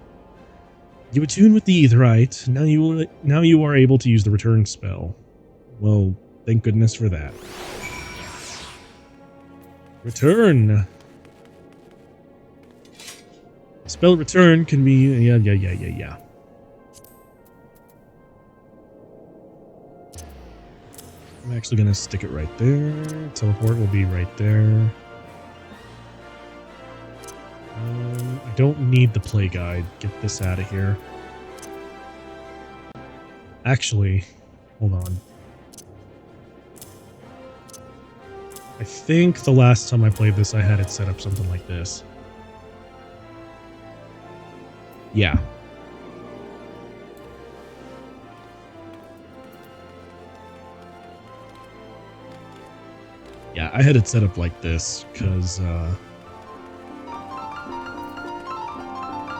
You attune with the aetherite. Now you are able to use the return spell. Well, thank goodness for that. Return. Spell return can be yeah. I'm actually gonna stick it right there. Teleport will be right there. I don't need the play guide. Get this out of here. Actually, hold on. I think the last time I played this, I had it set up something like this. Yeah. Yeah, I had it set up like this, because,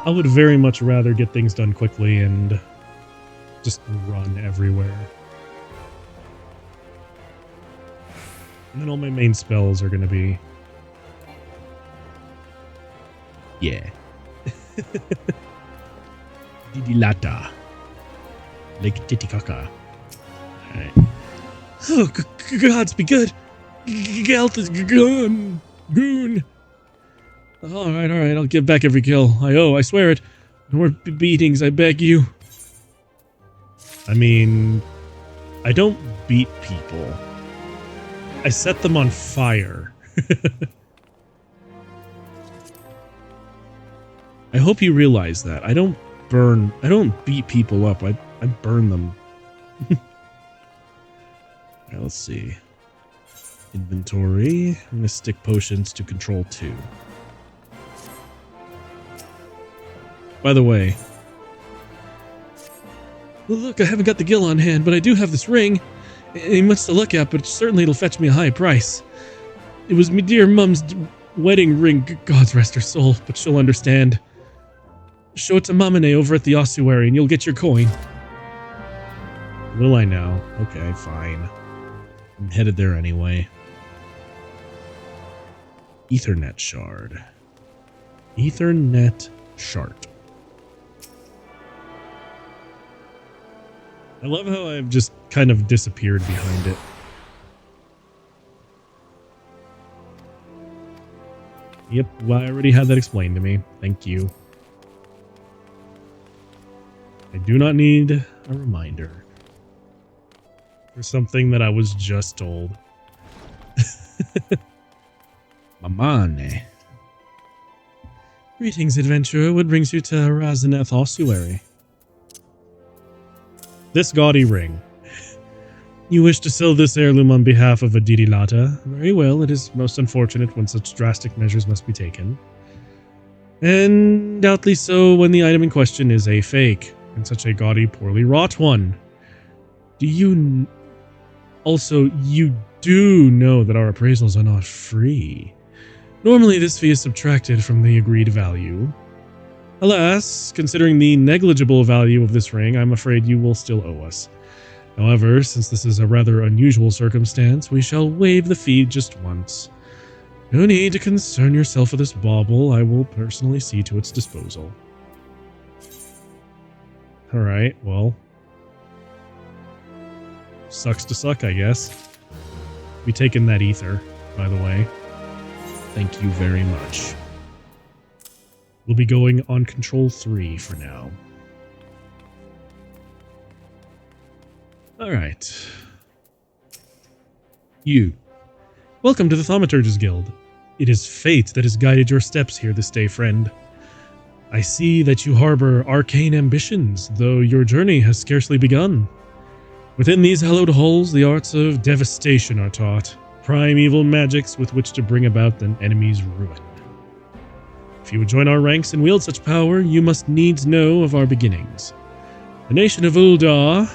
I would very much rather get things done quickly and just run everywhere. And then all my main spells are going to be... Yeah. Didilata. Lake Titicaca. Alright. Oh, gods be good! Gelt is gone! Goon! Alright, I'll give back every kill. I swear it. No more beatings, I beg you. I mean, I don't beat people. I set them on fire. I hope you realize that. I don't beat people up. I burn them. Alright, let's see. Inventory. Mystic potions to control 2. By the way, well, look, I haven't got the gil on hand, but I do have this ring. It ain't much to look at, but certainly it'll fetch me a high price. It was me dear mum's wedding ring, God's rest her soul, but she'll understand. Show it to Mamane over at the ossuary and you'll get your coin. Will I now? Okay, fine. I'm headed there anyway. Ethernet shard. Ethernet shard. I love how I've just kind of disappeared behind it. Yep, well, I already had that explained to me. Thank you. I do not need a reminder for something that I was just told. Mamane. Greetings, adventurer. What brings you to Razeneth Ossuary? This gaudy ring. You wish to sell this heirloom on behalf of a Didilata? Very well, it is most unfortunate when such drastic measures must be taken. And doubtly so when the item in question is a fake, and such a gaudy, poorly wrought one. You do know that our appraisals are not free. Normally this fee is subtracted from the agreed value. Alas, considering the negligible value of this ring, I'm afraid you will still owe us. However, since this is a rather unusual circumstance, we shall waive the fee just once. No need to concern yourself with this bauble. I will personally see to its disposal. Alright, well. Sucks to suck, I guess. We taken that ether, by the way. Thank you very much. We'll be going on Control 3 for now. Alright. You. Welcome to the Thaumaturge's Guild. It is fate that has guided your steps here this day, friend. I see that you harbor arcane ambitions, though your journey has scarcely begun. Within these hallowed halls, the arts of devastation are taught, primeval magics with which to bring about an enemy's ruin. If you would join our ranks and wield such power, you must needs know of our beginnings. The nation of Uldar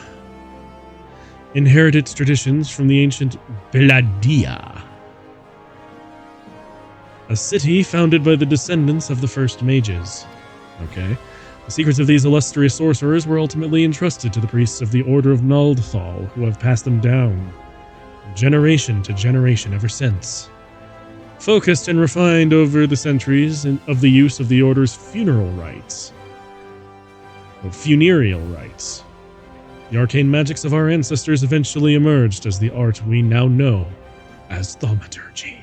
inherited its traditions from the ancient Beladia, a city founded by the descendants of the first mages. Okay. The secrets of these illustrious sorcerers were ultimately entrusted to the priests of the Order of Naldthal, who have passed them down, generation to generation ever since. Focused and refined over the centuries of the use of the Order's funereal rites. The arcane magics of our ancestors eventually emerged as the art we now know as thaumaturgy.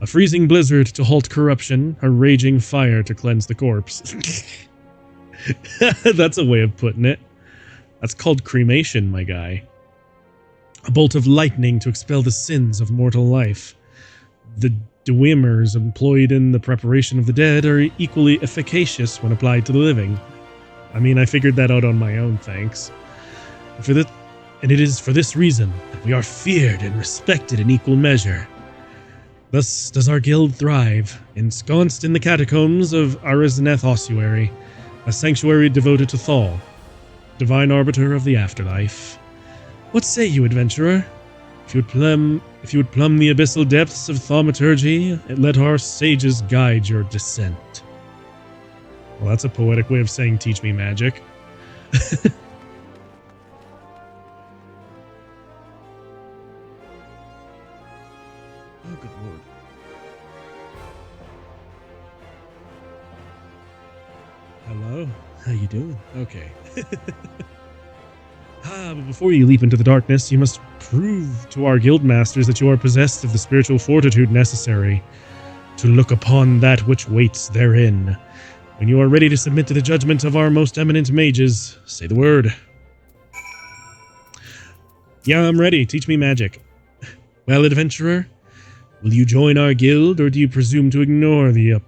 A freezing blizzard to halt corruption, a raging fire to cleanse the corpse. That's a way of putting it. That's called cremation, my guy. A bolt of lightning to expel the sins of mortal life. The Dweimers employed in the preparation of the dead are equally efficacious when applied to the living. I mean, I figured that out on my own, thanks. And it is for this reason that we are feared and respected in equal measure. Thus does our guild thrive, ensconced in the catacombs of Razeneth Ossuary, a sanctuary devoted to Thal, divine arbiter of the afterlife. What say you, adventurer? If you would plumb the abyssal depths of thaumaturgy, let our sages guide your descent. Well, that's a poetic way of saying teach me magic. Oh, good lord. Hello? How you doing? Okay. But before you leap into the darkness, you must prove to our guildmasters that you are possessed of the spiritual fortitude necessary to look upon that which waits therein. When you are ready to submit to the judgment of our most eminent mages, say the word. Yeah, I'm ready. Teach me magic. Well, adventurer, will you join our guild, or do you presume to ignore the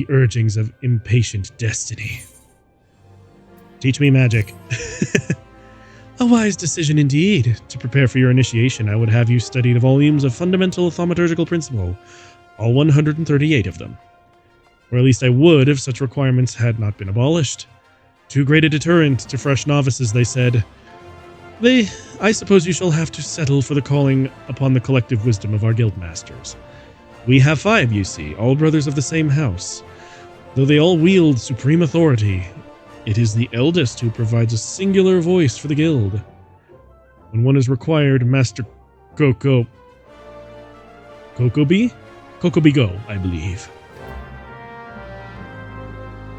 urgings of impatient destiny? Teach me magic. A wise decision indeed. To prepare for your initiation, I would have you study the volumes of Fundamental Thaumaturgical Principle, all 138 of them. Or at least I would if such requirements had not been abolished. Too great a deterrent to fresh novices, they said. I suppose you shall have to settle for the calling upon the collective wisdom of our guildmasters. We have 5, you see, all brothers of the same house. Though they all wield supreme authority, it is the eldest who provides a singular voice for the guild. When one is required, Master Kokobi Go, I believe.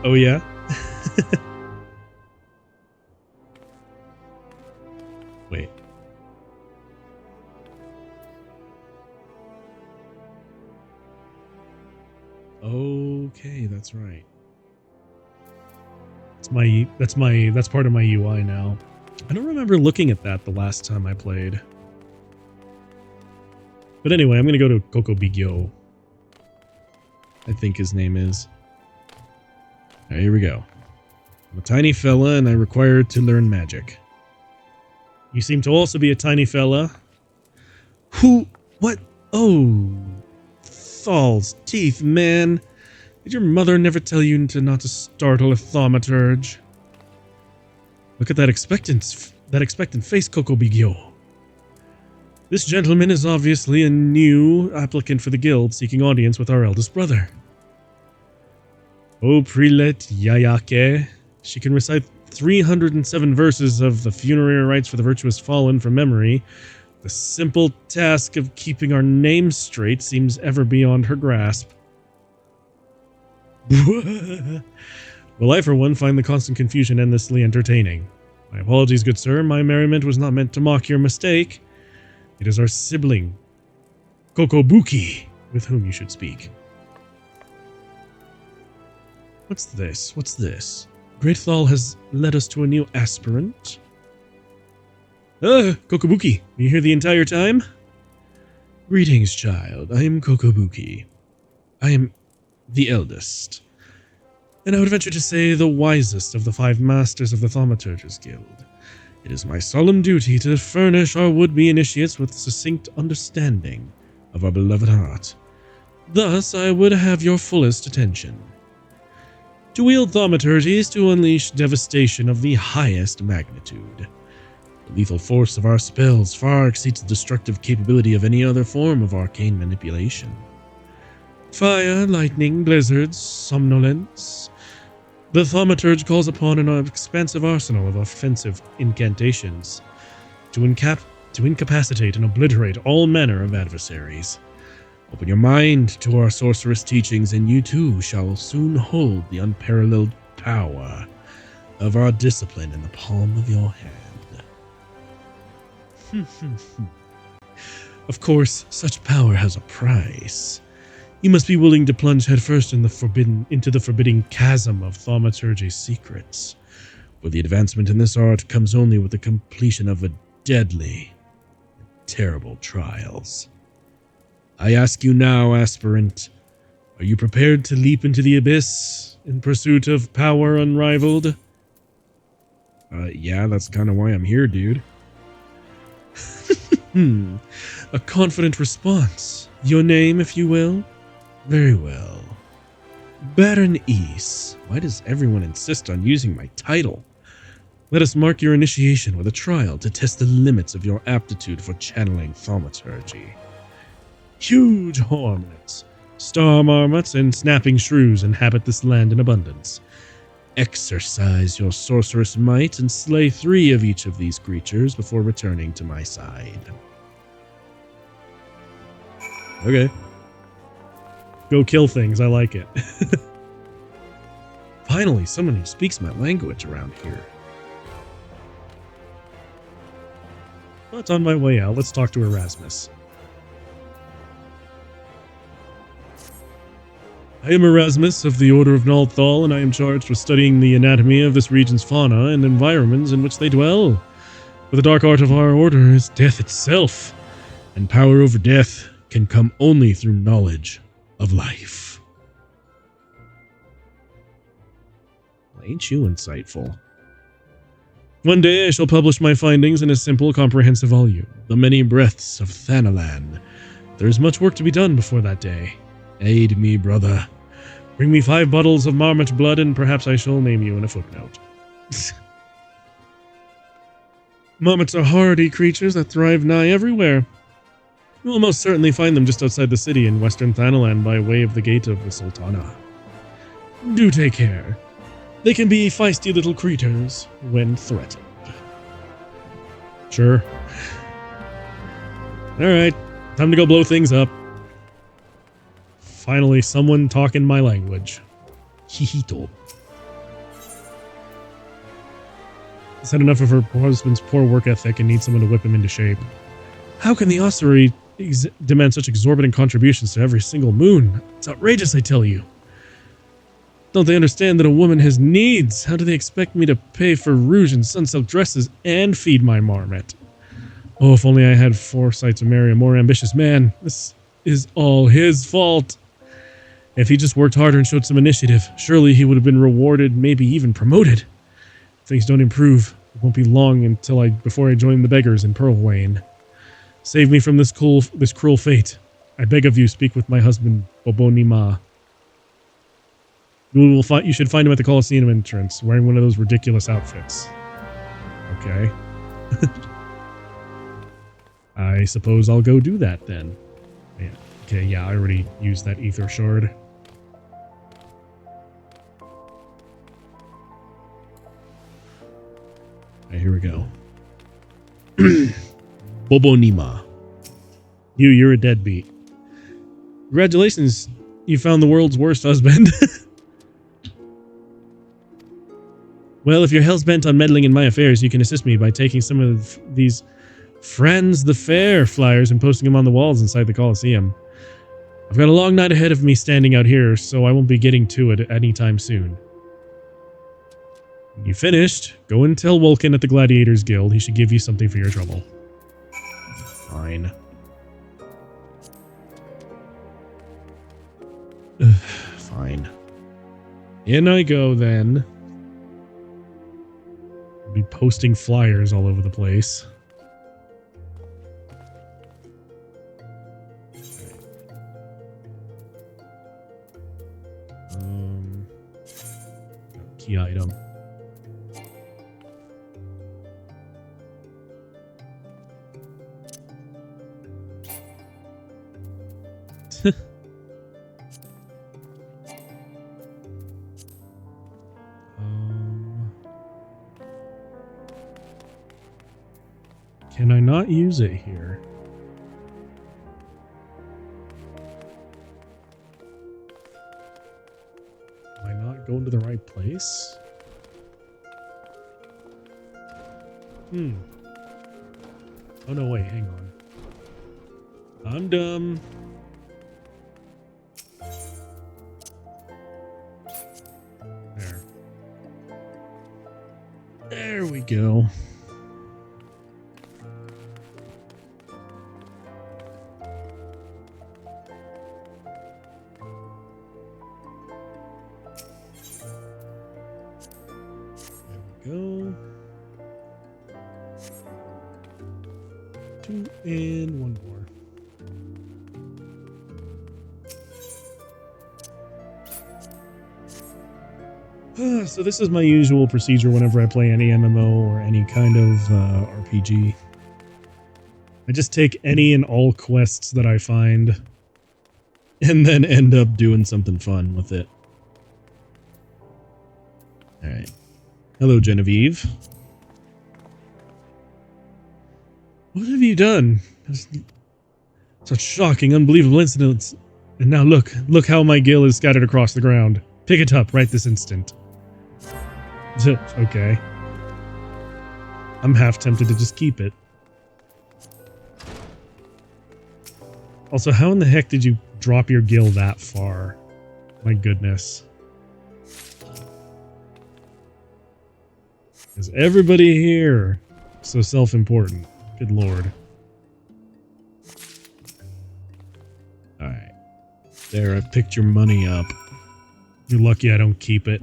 Oh yeah? Wait. Okay, that's right. That's part of my UI now. I don't remember looking at that the last time I played. But anyway, I'm gonna go to Kokobigyo. I think his name is. Alright, here we go. I'm a tiny fella and I require to learn magic. You seem to also be a tiny fella. Who? What? Oh. Thal's teeth, man. Did your mother never tell you not to startle a thaumaturge? Look at that expectant face, Coco Bigio. This gentleman is obviously a new applicant for the guild seeking audience with our eldest brother. Oh, Prelate Yayake. She can recite 307 verses of the funerary rites for the virtuous fallen from memory. The simple task of keeping our names straight seems ever beyond her grasp. Well, I for one find the constant confusion endlessly entertaining. My apologies, good sir. My merriment was not meant to mock your mistake. It is our sibling, Kokobuki, with whom you should speak. What's this? What's this? Great Thal has led us to a new aspirant. Kokobuki, were you here the entire time? Greetings, child. I am Kokobuki. I am the eldest, and I would venture to say the wisest of the 5 masters of the Thaumaturgers Guild. It is my solemn duty to furnish our would-be initiates with succinct understanding of our beloved art. Thus, I would have your fullest attention. To wield thaumaturgy is to unleash devastation of the highest magnitude. The lethal force of our spells far exceeds the destructive capability of any other form of arcane manipulation. Fire, lightning, blizzards, somnolence. The thaumaturge calls upon an expansive arsenal of offensive incantations to incapacitate and obliterate all manner of adversaries. Open your mind to our sorceress teachings, and you too shall soon hold the unparalleled power of our discipline in the palm of your hand. Of course, such power has a price. You must be willing to plunge headfirst into the forbidding chasm of thaumaturgy's secrets, where the advancement in this art comes only with the completion of a deadly, terrible trials. I ask you now, aspirant, are you prepared to leap into the abyss in pursuit of power unrivaled? Yeah, that's kind of why I'm here, dude. A confident response. Your name, if you will? Very well. Baron East. Why does everyone insist on using my title? Let us mark your initiation with a trial to test the limits of your aptitude for channeling thaumaturgy. Huge hornets, star marmots, and snapping shrews inhabit this land in abundance. Exercise your sorceress might and slay 3 of each of these creatures before returning to my side. Okay. Go kill things, I like it. Finally, someone who speaks my language around here. But on my way out, let's talk to Erasmus. I am Erasmus of the Order of Nalthal, and I am charged with studying the anatomy of this region's fauna and environments in which they dwell. For the dark art of our order is death itself, and power over death can come only through knowledge of life. Well, ain't you insightful? One day I shall publish my findings in a simple, comprehensive volume, The Many Breaths of Thanalan. There is much work to be done before that day. Aid me, brother. Bring me 5 bottles of marmot blood, and perhaps I shall name you in a footnote. Marmots are hardy creatures that thrive nigh everywhere. You will most certainly find them just outside the city in western Thanalan by way of the Gate of the Sultana. Do take care. They can be feisty little creatures when threatened. Sure. Alright, time to go blow things up. Finally, someone talking my language. Hihito. He's had enough of her husband's poor work ethic and needs someone to whip him into shape. How can the ossuary demand such exorbitant contributions to every single moon? It's outrageous, I tell you. Don't they understand that a woman has needs? How do they expect me to pay for rouge and sunsilk dresses and feed my marmot? Oh, if only I had foresight to marry a more ambitious man. This is all his fault. If he just worked harder and showed some initiative, surely he would have been rewarded, maybe even promoted. If things don't improve, it won't be long before I join the beggars in Pearlwain. Save me from this cruel fate. I beg of you, speak with my husband, Bobonima. You should find him at the Colosseum entrance, wearing one of those ridiculous outfits. Okay. I suppose I'll go do that then. Yeah. Okay, yeah, I already used that ether shard. Alright, here we go. Bobonima. You're a deadbeat. Congratulations, you found the world's worst husband. Well, if you're hell's-bent on meddling in my affairs, you can assist me by taking some of these Friends the Fair flyers and posting them on the walls inside the Colosseum. I've got a long night ahead of me standing out here, so I won't be getting to it anytime soon. When you finished, go and tell Vulcan at the Gladiators Guild he should give you something for your trouble. Fine. Fine. In I go, then. I'll be posting flyers all over the place. Key item. Can I not use it here? Am I not going to the right place? Oh no, wait, hang on. I'm dumb. There. There we go. Go. 2 and 1 more. So this is my usual procedure whenever I play any MMO or any kind of RPG. I just take any and all quests that I find and then end up doing something fun with it. Alright. Hello, Genevieve. What have you done? Such shocking, unbelievable incidents. And now look how my gil is scattered across the ground. Pick it up right this instant. Okay. I'm half tempted to just keep it. Also, how in the heck did you drop your gil that far? My goodness. Is everybody here so self-important? Good lord. Alright. There, I've picked your money up. You're lucky I don't keep it.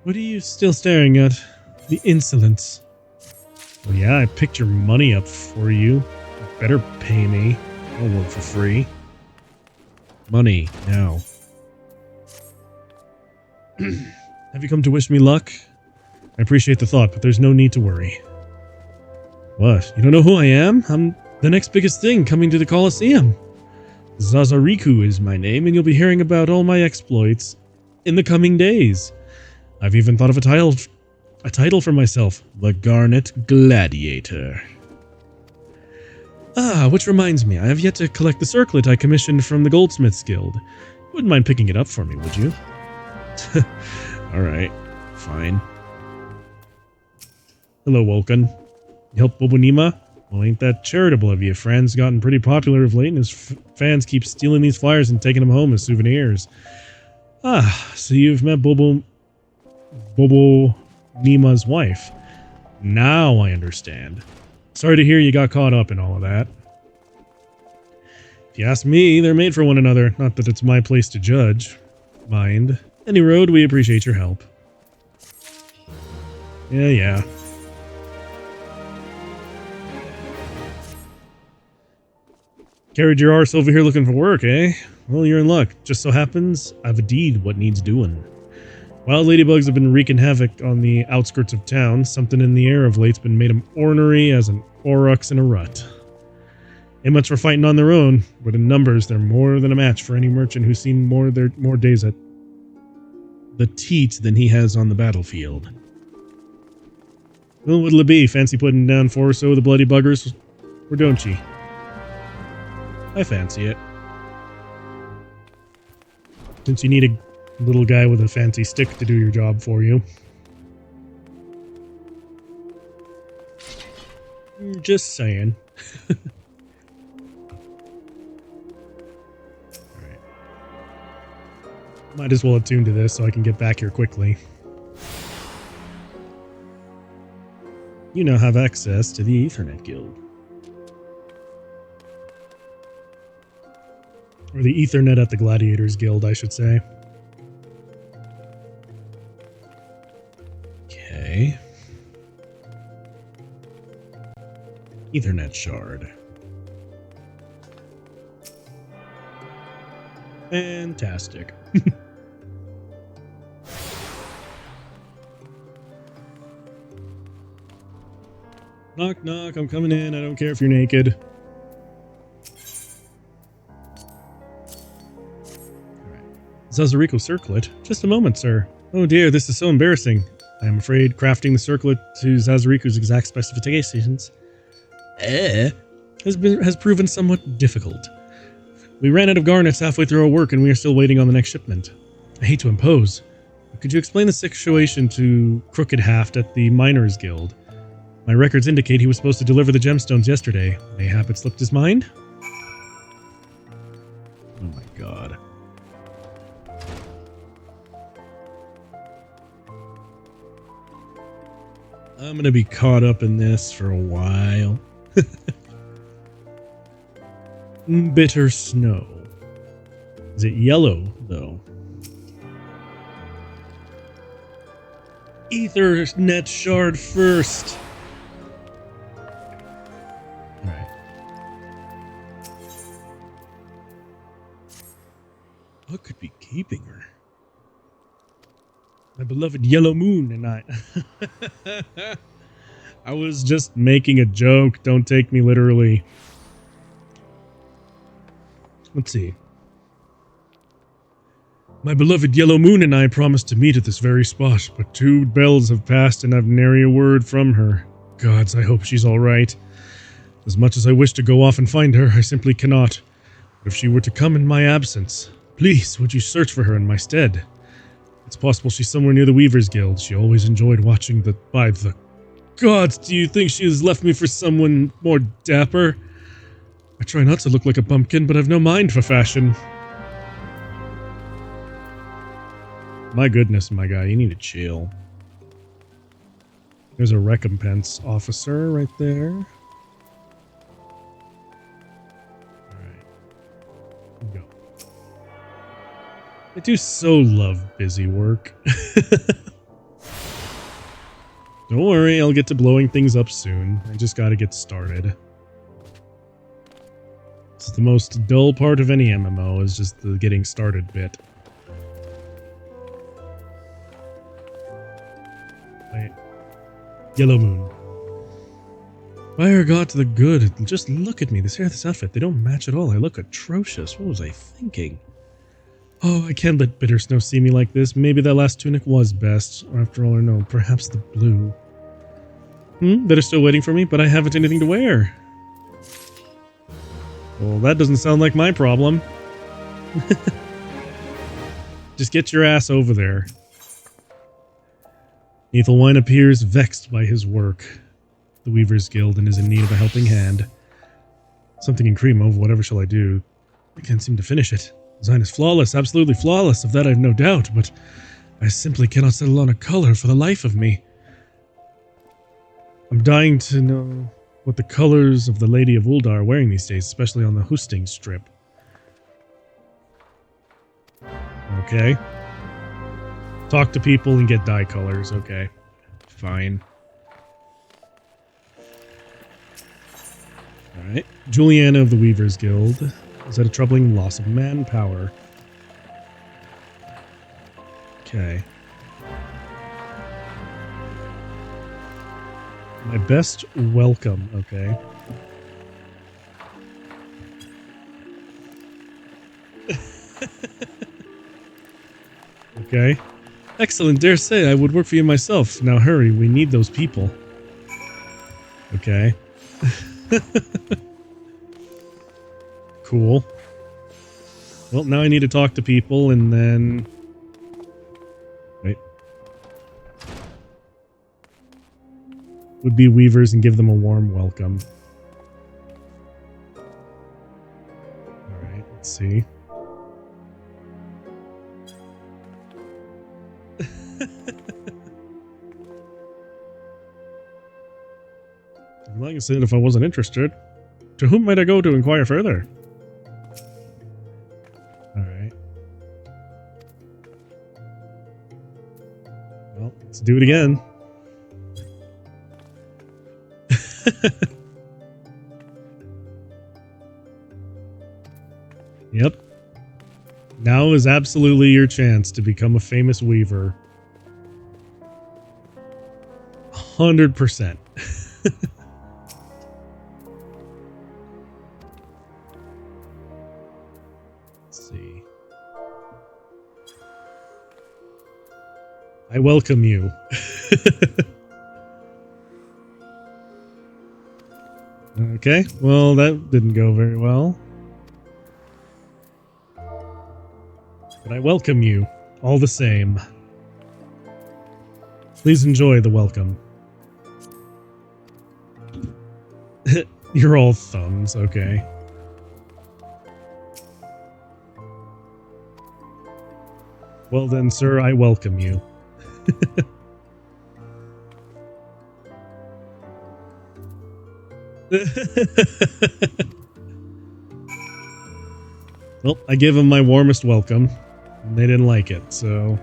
What are you still staring at? The insolence. Well, yeah, I picked your money up for you. You better pay me. I'll work for free. Money, now. Have you come to wish me luck? I appreciate the thought, but there's no need to worry. What? You don't know who I am? I'm the next biggest thing coming to the Colosseum. Zazariku is my name, and you'll be hearing about all my exploits in the coming days. I've even thought of a title for myself, the Garnet Gladiator. Ah, which reminds me, I have yet to collect the circlet I commissioned from the Goldsmiths Guild. You wouldn't mind picking it up for me, would you? Alright, fine. Hello, Vulcan. You help Bobonima? Well, ain't that charitable of you. Fran's gotten pretty popular of late, and his fans keep stealing these flyers and taking them home as souvenirs. Ah, so you've met Bobonima's wife. Now I understand. Sorry to hear you got caught up in all of that. If you ask me, they're made for one another. Not that it's my place to judge. Mind. Any road, we appreciate your help. Yeah. Carried your arse over here looking for work, eh? Well, you're in luck. Just so happens, I've a deed what needs doing. Wild ladybugs have been wreaking havoc on the outskirts of town. Something in the air of late's been made 'em ornery as an aurochs in a rut. Ain't much for fighting on their own, but in numbers, they're more than a match for any merchant who's seen more days at the teat than he has on the battlefield. Well, what'll it be? Fancy putting down 4 or so of the bloody buggers? Or don't ye? I fancy it. Since you need a little guy with a fancy stick to do your job for you. Just saying. Alright. Might as well attune to this so I can get back here quickly. You now have access to the Ethernet Guild. Or the Ethernet at the Gladiators Guild, I should say. Okay. Ethernet shard. Fantastic. Knock, knock, I'm coming in. I don't care if you're naked. Zazariko circlet? Just a moment, sir. Oh dear, this is so embarrassing. I am afraid crafting the circlet to Zazariko's exact specifications has proven somewhat difficult. We ran out of garnets halfway through our work and we are still waiting on the next shipment. I hate to impose, but could you explain the situation to Crooked Haft at the Miners Guild? My records indicate he was supposed to deliver the gemstones yesterday. Mayhap it slipped his mind? Oh my god. I'm gonna be caught up in this for a while. Bitter snow. Is it yellow, though? Ethernet shard first. Alright. What could be keeping her? My beloved yellow moon and I. I was just making a joke. Don't take me literally. Let's see. My beloved yellow moon and I promised to meet at this very spot, but 2 bells have passed and I've nary a word from her. Gods, I hope she's all right. As much as I wish to go off and find her, I simply cannot. But if she were to come in my absence, please, would you search for her in my stead? It's possible she's somewhere near the Weavers Guild. She always enjoyed watching by the gods. Do you think she has left me for someone more dapper? I try not to look like a pumpkin, but I've no mind for fashion. My goodness, my guy, you need to chill. There's a recompense officer right there. Alright. Go. I do so love busy work. Don't worry, I'll get to blowing things up soon. I just gotta get started. It's the most dull part of any MMO, is just the getting started bit. Wait. Yellow Moon. Fire got to the good. Just look at me. This hair, this outfit, they don't match at all. I look atrocious. What was I thinking? Oh, I can't let Bitter Snow see me like this. Maybe that last tunic was best. After all, or no, perhaps the blue. They're still waiting for me, but I haven't anything to wear. Well, that doesn't sound like my problem. Just get your ass over there. Ethelwine appears vexed by his work. The Weavers Guild and is in need of a helping hand. Something in cream of whatever shall I do? I can't seem to finish it. Design is flawless, absolutely flawless, of that I have no doubt, but I simply cannot settle on a color for the life of me. I'm dying to know... what the colors of the Lady of Ul'dah are wearing these days, especially on the Husting strip. Okay. Talk to people and get dye colors. Okay. Fine. Alright. Juliana of the Weavers Guild. Is that a troubling loss of manpower? Okay. My best welcome. Okay. Okay. Excellent, dare say I would work for you myself. Now hurry, we need those people. Okay. Cool. Well, now I need to talk to people and then... Wait. Would be weavers and give them a warm welcome. Alright, let's see. Like I said, if I wasn't interested, to whom might I go to inquire further? Alright. Well, let's do it again. Yep. Now is absolutely your chance to become a famous weaver. 100%. See. I welcome you. Okay, well, that didn't go very well. But I welcome you, all the same. Please enjoy the welcome. You're all thumbs, okay. Well then, sir, I welcome you. Well, I gave them my warmest welcome, and they didn't like it, so...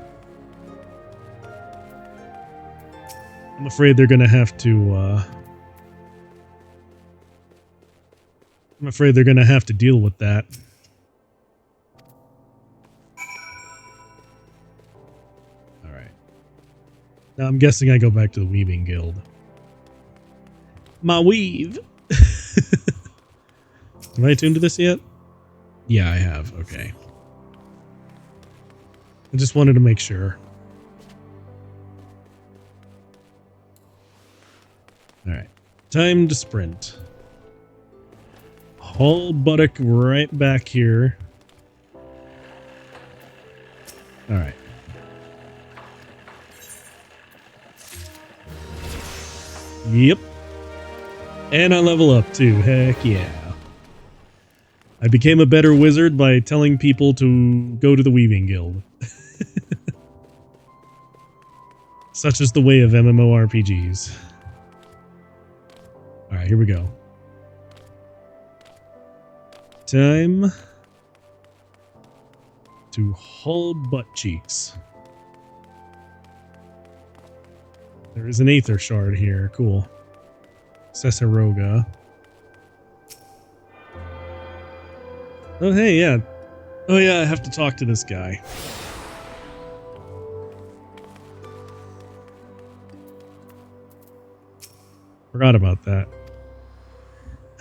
I'm afraid they're gonna have to, I'm afraid they're gonna have to deal with that. Alright. Now I'm guessing I go back to the Weaving Guild. My weave! Have I tuned to this yet? Yeah, I have. Okay. I just wanted to make sure. Alright. Time to sprint. Hull buttock right back here. Alright. Yep. And I level up too. Heck yeah. I became a better wizard by telling people to go to the Weaving Guild. Such is the way of MMORPGs. Alright, here we go. Time to hull butt cheeks. There is an Aether Shard here. Cool. Cesaroga. Oh, hey, yeah. Oh, yeah, I have to talk to this guy. Forgot about that.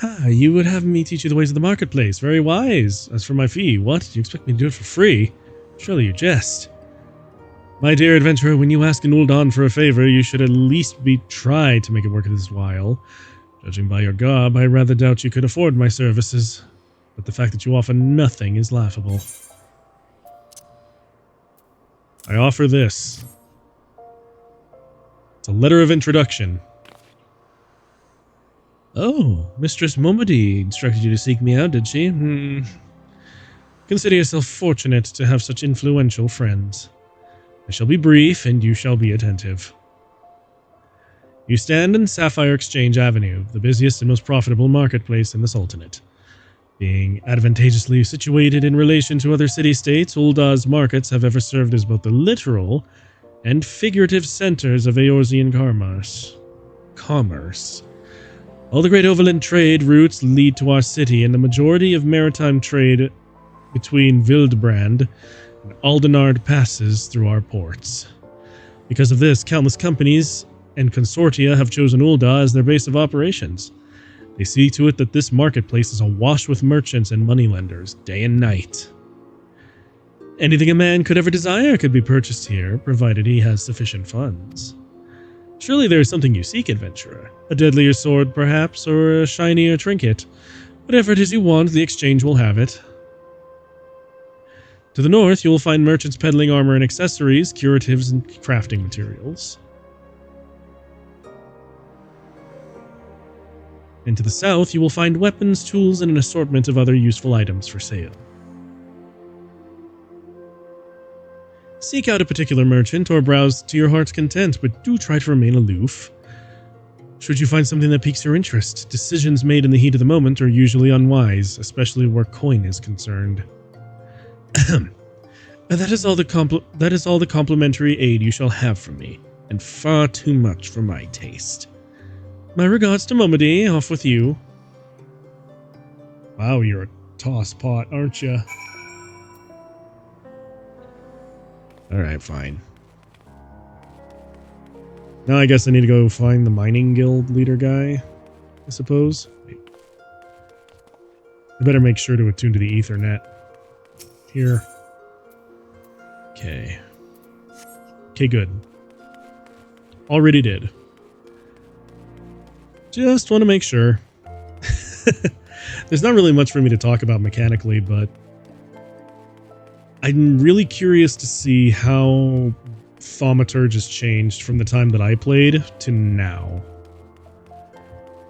Ah, you would have me teach you the ways of the marketplace. Very wise. As for my fee, what? Do you expect me to do it for free? Surely you jest. My dear adventurer, when you ask an Ul'dah for a favor, you should at least try to make it worth his while. Judging by your garb, I rather doubt you could afford my services. But the fact that you offer nothing is laughable. I offer this. It's a letter of introduction. Oh, Mistress Momody instructed you to seek me out, did she? Consider yourself fortunate to have such influential friends. I shall be brief, and you shall be attentive. You stand in Sapphire Exchange Avenue, the busiest and most profitable marketplace in the Sultanate. Being advantageously situated in relation to other city-states, Uldah's markets have ever served as both the literal and figurative centers of Eorzean commerce. All the great overland trade routes lead to our city, and the majority of maritime trade between Wildbrand and Aldenard passes through our ports. Because of this, countless companies and consortia have chosen Uldah as their base of operations. They see to it that this marketplace is awash with merchants and moneylenders, day and night. Anything a man could ever desire could be purchased here, provided he has sufficient funds. Surely there is something you seek, adventurer. A deadlier sword, perhaps, or a shinier trinket. Whatever it is you want, the exchange will have it. To the north, you will find merchants peddling armor and accessories, curatives, and crafting materials. And to the south, you will find weapons, tools, and an assortment of other useful items for sale. Seek out a particular merchant or browse to your heart's content, but do try to remain aloof. Should you find something that piques your interest, decisions made in the heat of the moment are usually unwise, especially where coin is concerned. That is all the complimentary aid you shall have from me, and far too much for my taste. My regards to Momody, off with you. Wow, you're a tosspot, aren't you? Alright, fine. Now I guess I need to go find the mining guild leader guy, I suppose. Wait. I better make sure to attune to the Ethernet. Here. Okay. Okay, good. Already did. Just want to make sure. There's not really much for me to talk about mechanically, but I'm really curious to see how Thaumaturge has changed from the time that I played to now.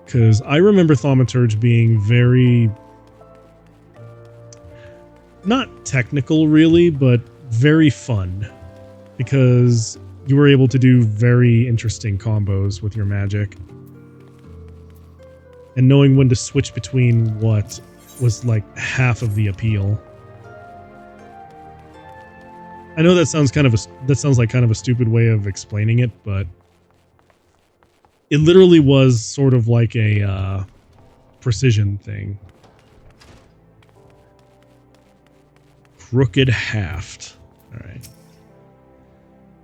Because I remember Thaumaturge being very... not technical, really, but very fun. Because you were able to do very interesting combos with your magic. And knowing when to switch between what was like half of the appeal. I know that sounds like kind of a stupid way of explaining it, but it literally was sort of like a precision thing. Crooked Haft. Alright.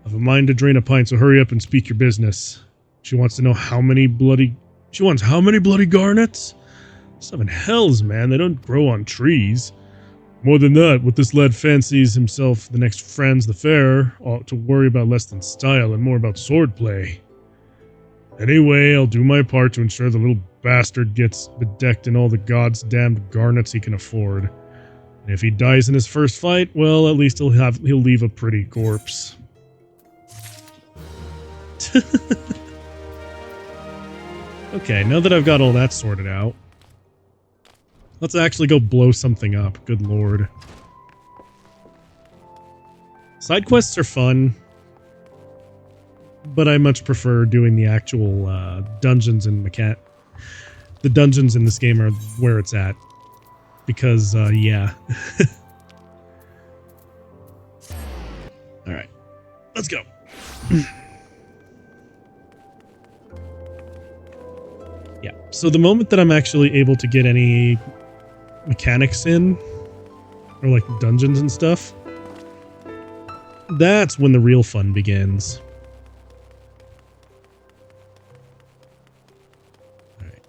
I've a mind to drain a pint, so hurry up and speak your business. She wants to know how many bloody garnets? 7 hells, man. They don't grow on trees. More than that, what this lad fancies himself the next Franz the Fair ought to worry about less than style and more about swordplay. Anyway, I'll do my part to ensure the little bastard gets bedecked in all the god's damned garnets he can afford. And if he dies in his first fight, well, at least he'll leave a pretty corpse. Okay, now that I've got all that sorted out, let's actually go blow something up. Good lord. Side quests are fun, but I much prefer doing the actual dungeons and the dungeons in this game are where it's at. Because, yeah. Alright. Let's go. Yeah, so the moment that I'm actually able to get any mechanics in, or like dungeons and stuff, that's when the real fun begins. Alright.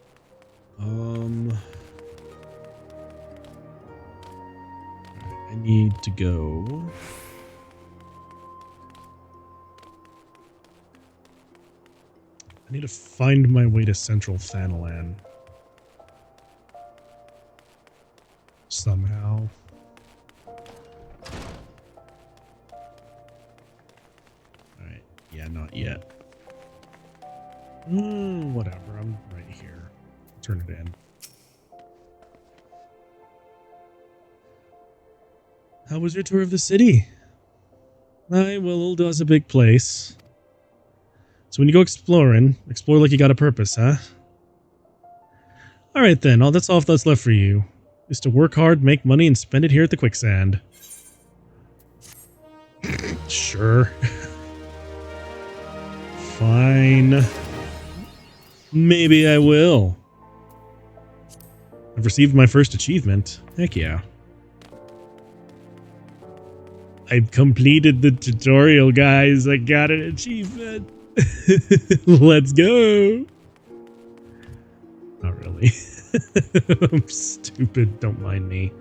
I need to go... I need to find my way to Central Thanalan. Somehow. Alright, yeah, not yet. Whatever, I'm right here. Turn it in. How was your tour of the city? Aye, well, Uldah's a big place. It's So when you go exploring, explore like you got a purpose, huh? Alright then, that's all that's left for you. Is to work hard, make money, and spend it here at the quicksand. Sure. Fine. Maybe I will. I've received my first achievement. Heck yeah. I've completed the tutorial, guys. I got an achievement. Let's go. Not really. I'm stupid. Don't mind me.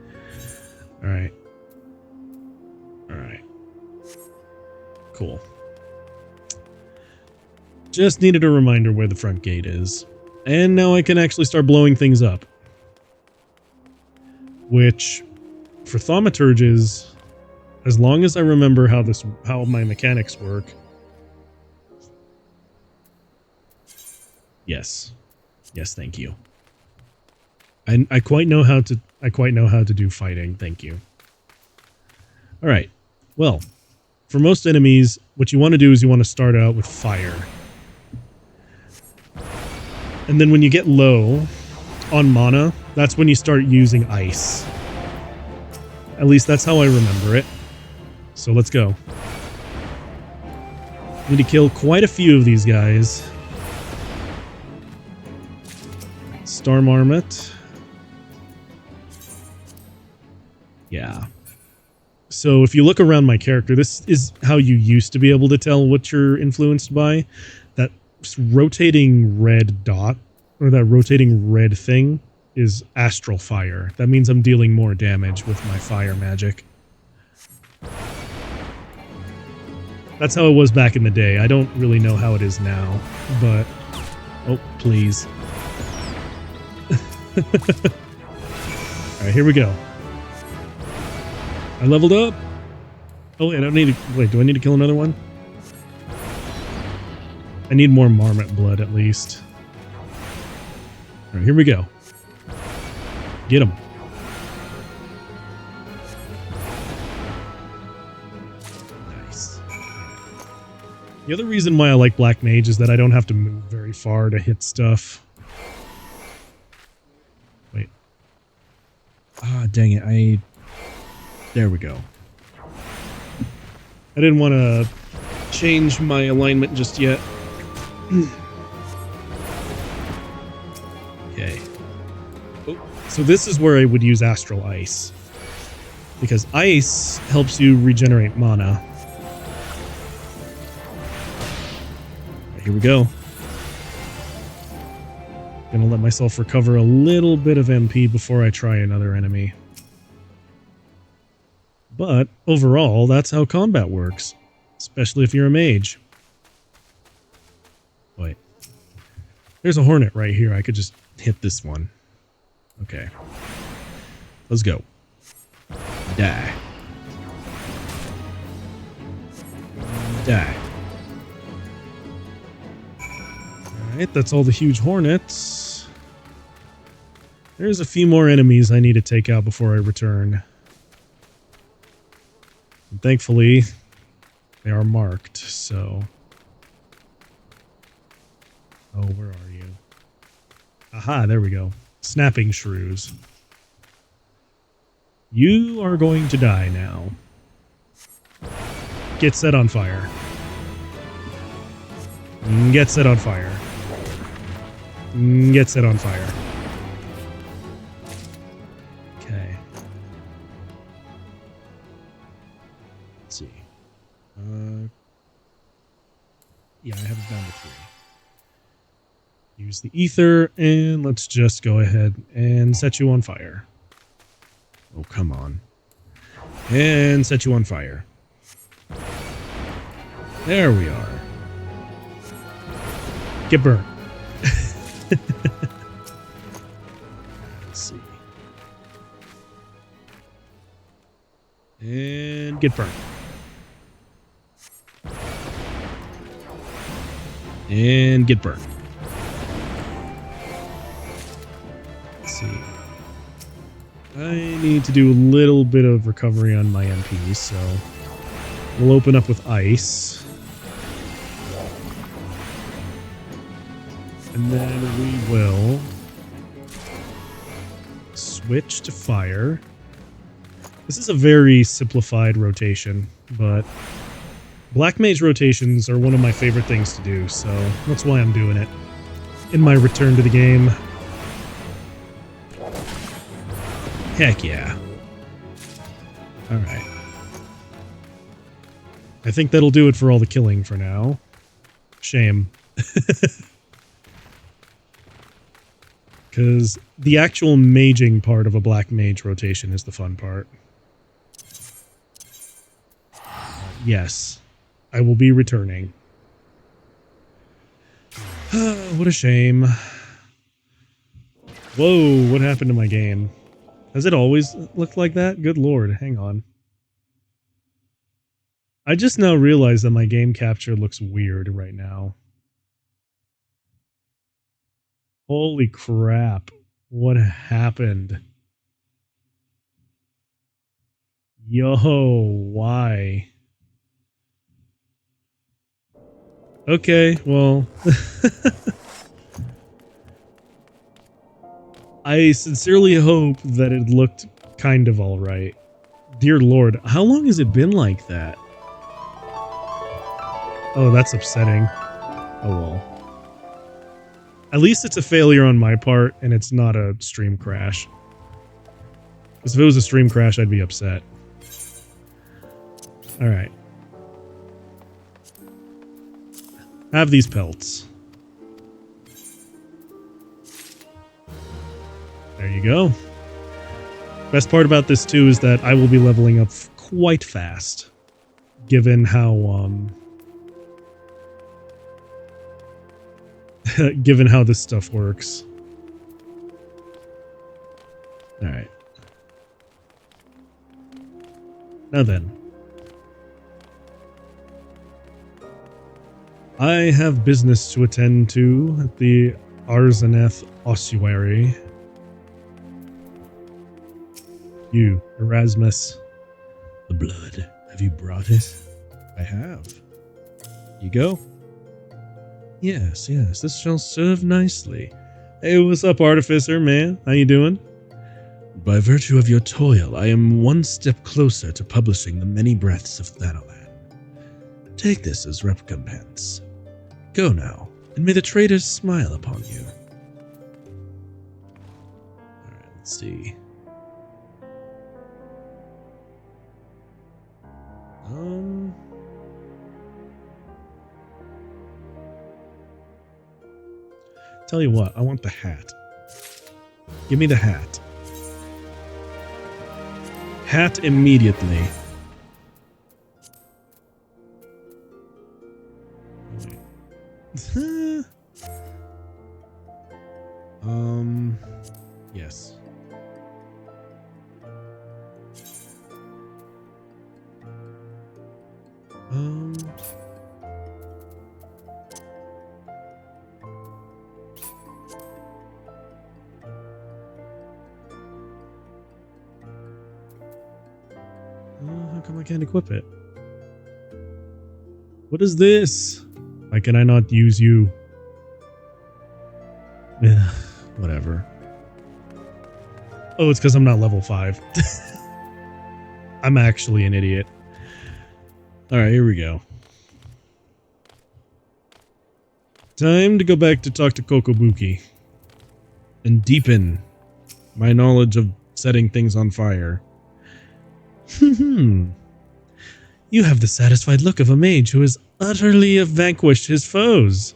Alright. Alright. Cool. Just needed a reminder where the front gate is. And now I can actually start blowing things up. Which, for thaumaturges, as long as I remember how my mechanics work. Yes. Yes, thank you. I quite know how to do fighting, thank you. Alright. Well, for most enemies, what you want to do is you want to start out with fire. And then when you get low on mana, that's when you start using ice. At least that's how I remember it. So let's go. Need to kill quite a few of these guys. Star Marmot. Yeah. So if you look around my character, this is how you used to be able to tell what you're influenced by. That rotating red dot, or that rotating red thing, is astral fire. That means I'm dealing more damage with my fire magic. That's how it was back in the day. I don't really know how it is now, but... Oh, please. Alright, here we go. I leveled up. Oh, wait, I don't need to... Wait, do I need to kill another one? I need more marmot blood, at least. Alright, here we go. Get him. Nice. The other reason why I like Black Mage is that I don't have to move very far to hit stuff. Wait. Ah, dang it. There we go. I didn't want to change my alignment just yet. Okay. Oh, so this is where I would use Astral Ice. Because ice helps you regenerate mana. Right, here we go. Gonna let myself recover a little bit of MP before I try another enemy. But overall, that's how combat works. Especially if you're a mage. Wait. There's a hornet right here. I could just hit this one. Okay. Let's go. Die. Die. Alright, that's all the huge hornets. There's a few more enemies I need to take out before I return. And thankfully, they are marked, so... Oh, where are you? Aha, there we go. Snapping shrews. You are going to die now. Get set on fire. Get set on fire. Get set on fire. Okay. Let's see. Yeah, I have it down to 3. Use the ether, and let's just go ahead and set you on fire. Oh, come on. And set you on fire. There we are. Get burnt. Let's see. And get burnt. And get burnt. Let's see. I need to do a little bit of recovery on my MP, so we'll open up with ice. And then we will switch to fire. This is a very simplified rotation, but Black Mage rotations are one of my favorite things to do, so that's why I'm doing it. In my return to the game. Heck yeah. Alright. I think that'll do it for all the killing for now. Shame. Because the actual maging part of a Black Mage rotation is the fun part. Yes, I will be returning. What a shame. Whoa, what happened to my game? Has it always looked like that? Good lord, hang on. I just now realized that my game capture looks weird right now. Holy crap. What happened? Yo, why? Okay, well. I sincerely hope that it looked kind of alright. Dear lord, how long has it been like that? Oh, that's upsetting. Oh well. At least it's a failure on my part, and it's not a stream crash. Because if it was a stream crash, I'd be upset. Alright. Have these pelts. There you go. Best part about this, too, is that I will be leveling up quite fast. Given how, given how this stuff works. Alright. Now then. I have business to attend to at the Arzaneth ossuary. You, Erasmus. The blood. Have you brought it? I have. You go? Yes, this shall serve nicely. Hey, what's up, Artificer, man? How you doing? By virtue of your toil, I am one step closer to publishing the many breaths of Thanalan. Take this as recompense. Go now, and may the traitors smile upon you. Alright, let's see. Tell you what, I want the hat. Give me the hat. Hat immediately. Yes. How come I can't equip it? What is this? Why can I not use you? Whatever. Oh, it's because I'm not level 5. I'm actually an idiot. Alright, here we go. Time to go back to talk to Kokobuki. And deepen my knowledge of setting things on fire. You have the satisfied look of a mage who has utterly vanquished his foes.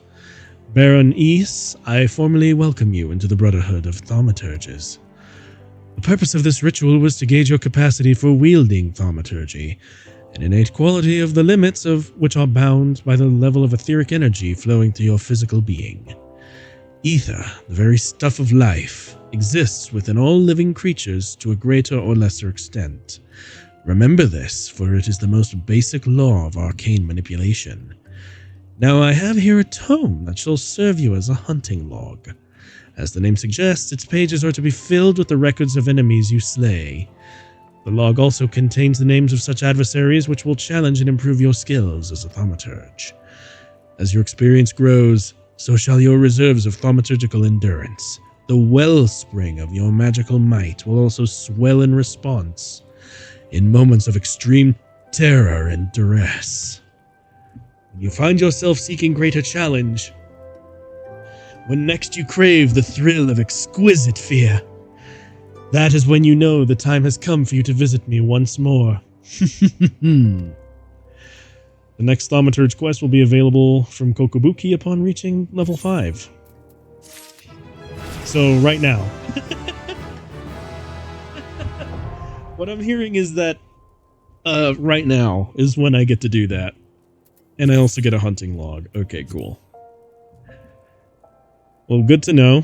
Baron East, I formally welcome you into the Brotherhood of Thaumaturges. The purpose of this ritual was to gauge your capacity for wielding thaumaturgy, an innate quality of the limits of which are bound by the level of etheric energy flowing through your physical being. Ether, the very stuff of life, exists within all living creatures to a greater or lesser extent. Remember this, for it is the most basic law of arcane manipulation. Now I have here a tome that shall serve you as a hunting log. As the name suggests, its pages are to be filled with the records of enemies you slay. The log also contains the names of such adversaries which will challenge and improve your skills as a thaumaturge. As your experience grows, so shall your reserves of thaumaturgical endurance. The wellspring of your magical might will also swell in response in moments of extreme terror and duress. When you find yourself seeking greater challenge, when next you crave the thrill of exquisite fear, that is when you know the time has come for you to visit me once more. The next Thaumaturge quest will be available from Kokobuki upon reaching level 5. So, right now. What I'm hearing is that right now is when I get to do that. And I also get a hunting log. Okay, cool. Well, good to know.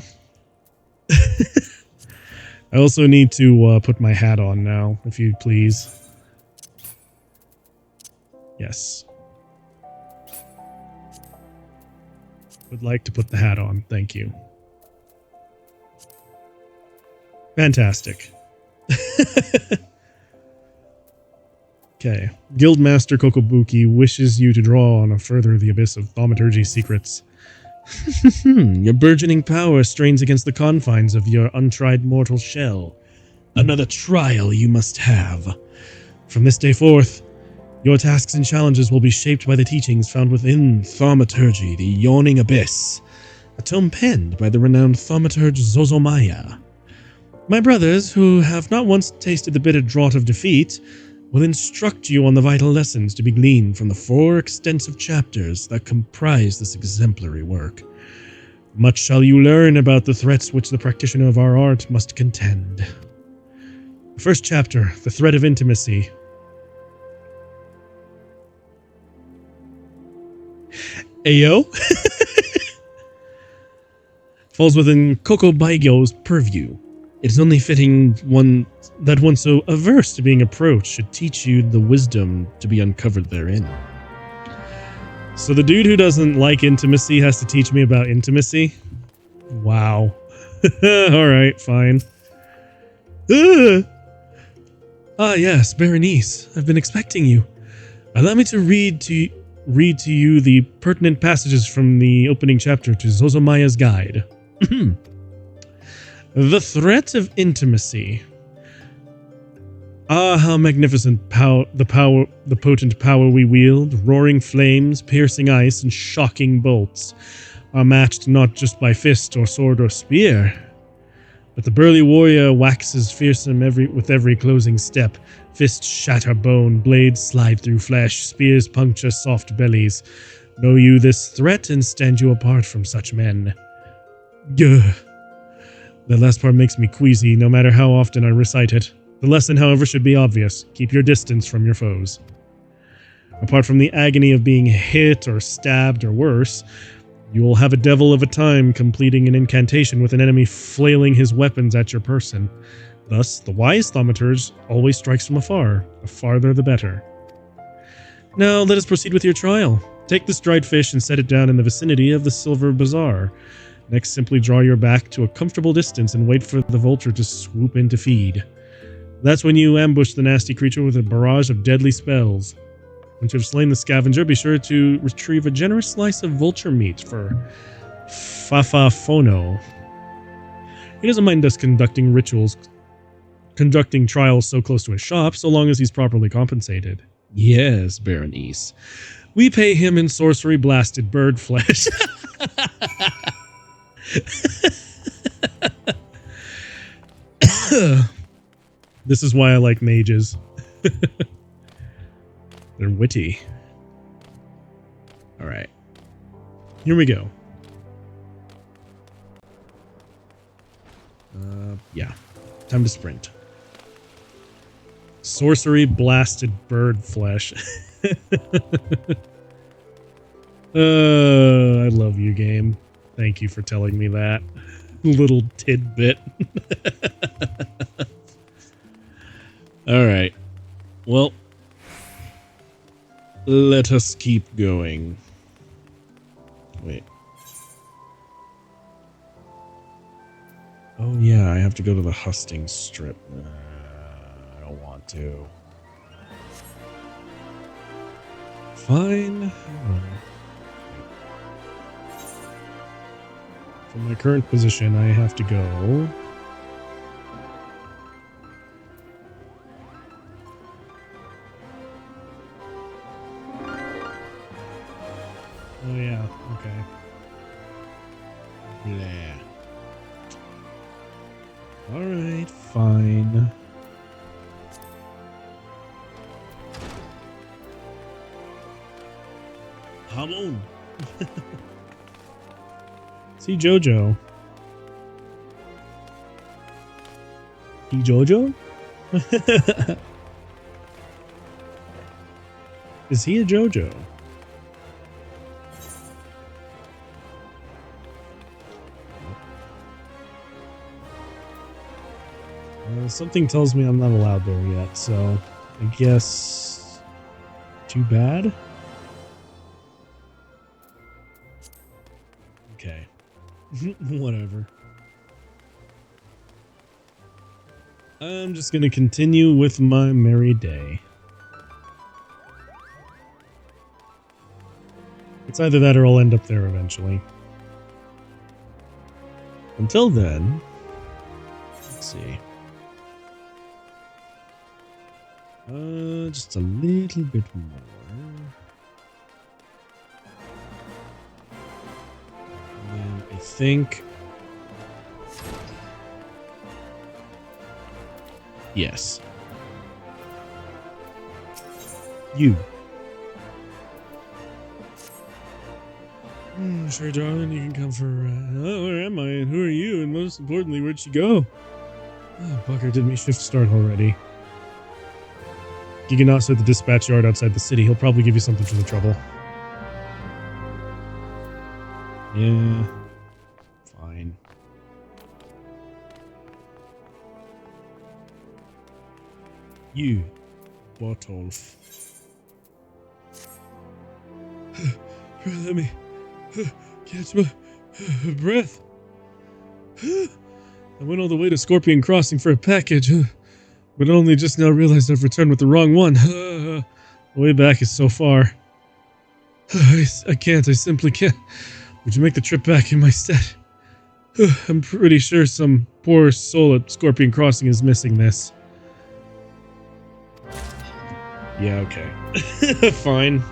I also need to put my hat on now, if you please. Yes. Would like to put the hat on, thank you. Fantastic. Okay. Guildmaster Kokobuki wishes you to draw on a further the abyss of thaumaturgy secrets. Your burgeoning power strains against the confines of your untried mortal shell. Another trial you must have. From this day forth, your tasks and challenges will be shaped by the teachings found within Thaumaturgy, the Yawning Abyss, a tome penned by the renowned thaumaturge Zozomaya. My brothers, who have not once tasted the bitter draught of defeat, will instruct you on the vital lessons to be gleaned from the 4 extensive chapters that comprise this exemplary work. Much shall you learn about the threats which the practitioner of our art must contend. The first chapter, The Threat of Intimacy. Ayo? Falls within Koko Baigyo's purview. It is only fitting one so averse to being approached should teach you the wisdom to be uncovered therein. So the dude who doesn't like intimacy has to teach me about intimacy? Wow. Alright, fine. Ah yes, Berenice, I've been expecting you. Allow me to read to you the pertinent passages from the opening chapter to Zozomaya's Guide. The Threat of Intimacy. Ah, how magnificent the potent power we wield, roaring flames, piercing ice, and shocking bolts, are matched not just by fist or sword or spear, but the burly warrior waxes fearsome with every closing step. Fists shatter bone, blades slide through flesh, spears puncture soft bellies. Know you this threat and stand you apart from such men. Gah. The last part makes me queasy, no matter how often I recite it. The lesson, however, should be obvious. Keep your distance from your foes. Apart from the agony of being hit or stabbed or worse, you will have a devil of a time completing an incantation with an enemy flailing his weapons at your person. Thus, the wise thaumaturge always strikes from afar. The farther the better. Now, let us proceed with your trial. Take this dried fish and set it down in the vicinity of the Silver Bazaar. Next, simply draw your back to a comfortable distance and wait for the vulture to swoop in to feed. That's when you ambush the nasty creature with a barrage of deadly spells. Once you have slain the scavenger, be sure to retrieve a generous slice of vulture meat for Fafafono. He doesn't mind us conducting trials so close to his shop, so long as he's properly compensated. Yes, Berenice. We pay him in sorcery-blasted bird flesh. This is why I like mages. They're witty. Alright. Here we go. Yeah. Time to sprint. Sorcery blasted bird flesh. I love you, game. Thank you for telling me that. Little tidbit. Alright. Well, let us keep going. Wait. Oh yeah, I have to go to the husting strip. I don't want to. Fine. From my current position, I have to go. Oh yeah, okay. Blah. Alright, fine. Come on. See Jojo. See Jojo? Is he a Jojo? Something tells me I'm not allowed there yet, so I guess too bad. Okay. Whatever. I'm just gonna continue with my merry day. It's either that or I'll end up there eventually. Until then, let's see. Just a little bit more. And then I think... Yes. You. Sure, darling, you can come for... oh, where am I, and who are you, and most importantly, where'd she go? Oh, Bucker did me shift start already. Giganot's at the dispatch yard outside the city. He'll probably give you something for the trouble. Yeah. Fine. You, Botolf. Let me catch my breath. I went all the way to Scorpion Crossing for a package, but only just now realized I've returned with the wrong one. The way back is so far. I can't, I simply can't. Would you make the trip back in my stead? I'm pretty sure some poor soul at Scorpion Crossing is missing this. Yeah, okay. Fine.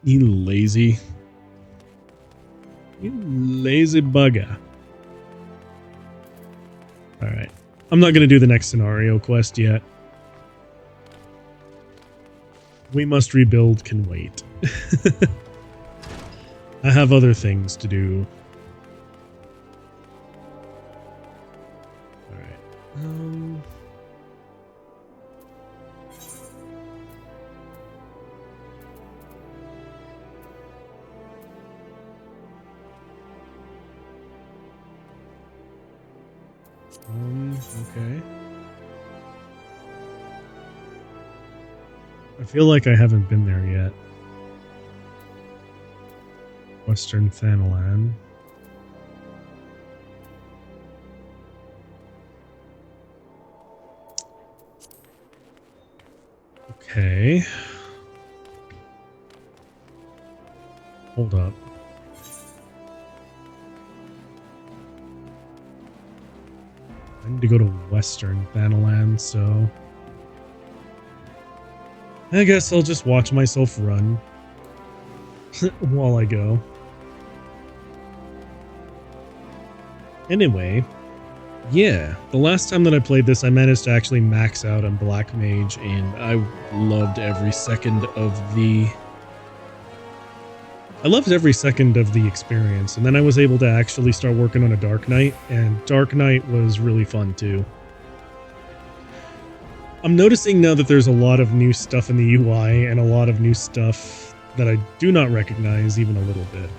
You lazy. You lazy bugger. Alright. I'm not going to do the next scenario quest yet. We must rebuild can wait. I have other things to do. Alright. Okay. I feel like I haven't been there yet. Western Thanalan. Okay. Hold up. I need to go to Western Thanalan, so... I guess I'll just watch myself run while I go. Anyway, yeah, the last time that I played this, I managed to actually max out on Black Mage, and I loved every second of the... experience, and then I was able to actually start working on a Dark Knight, and Dark Knight was really fun too. I'm noticing now that there's a lot of new stuff in the UI, and a lot of new stuff that I do not recognize even a little bit.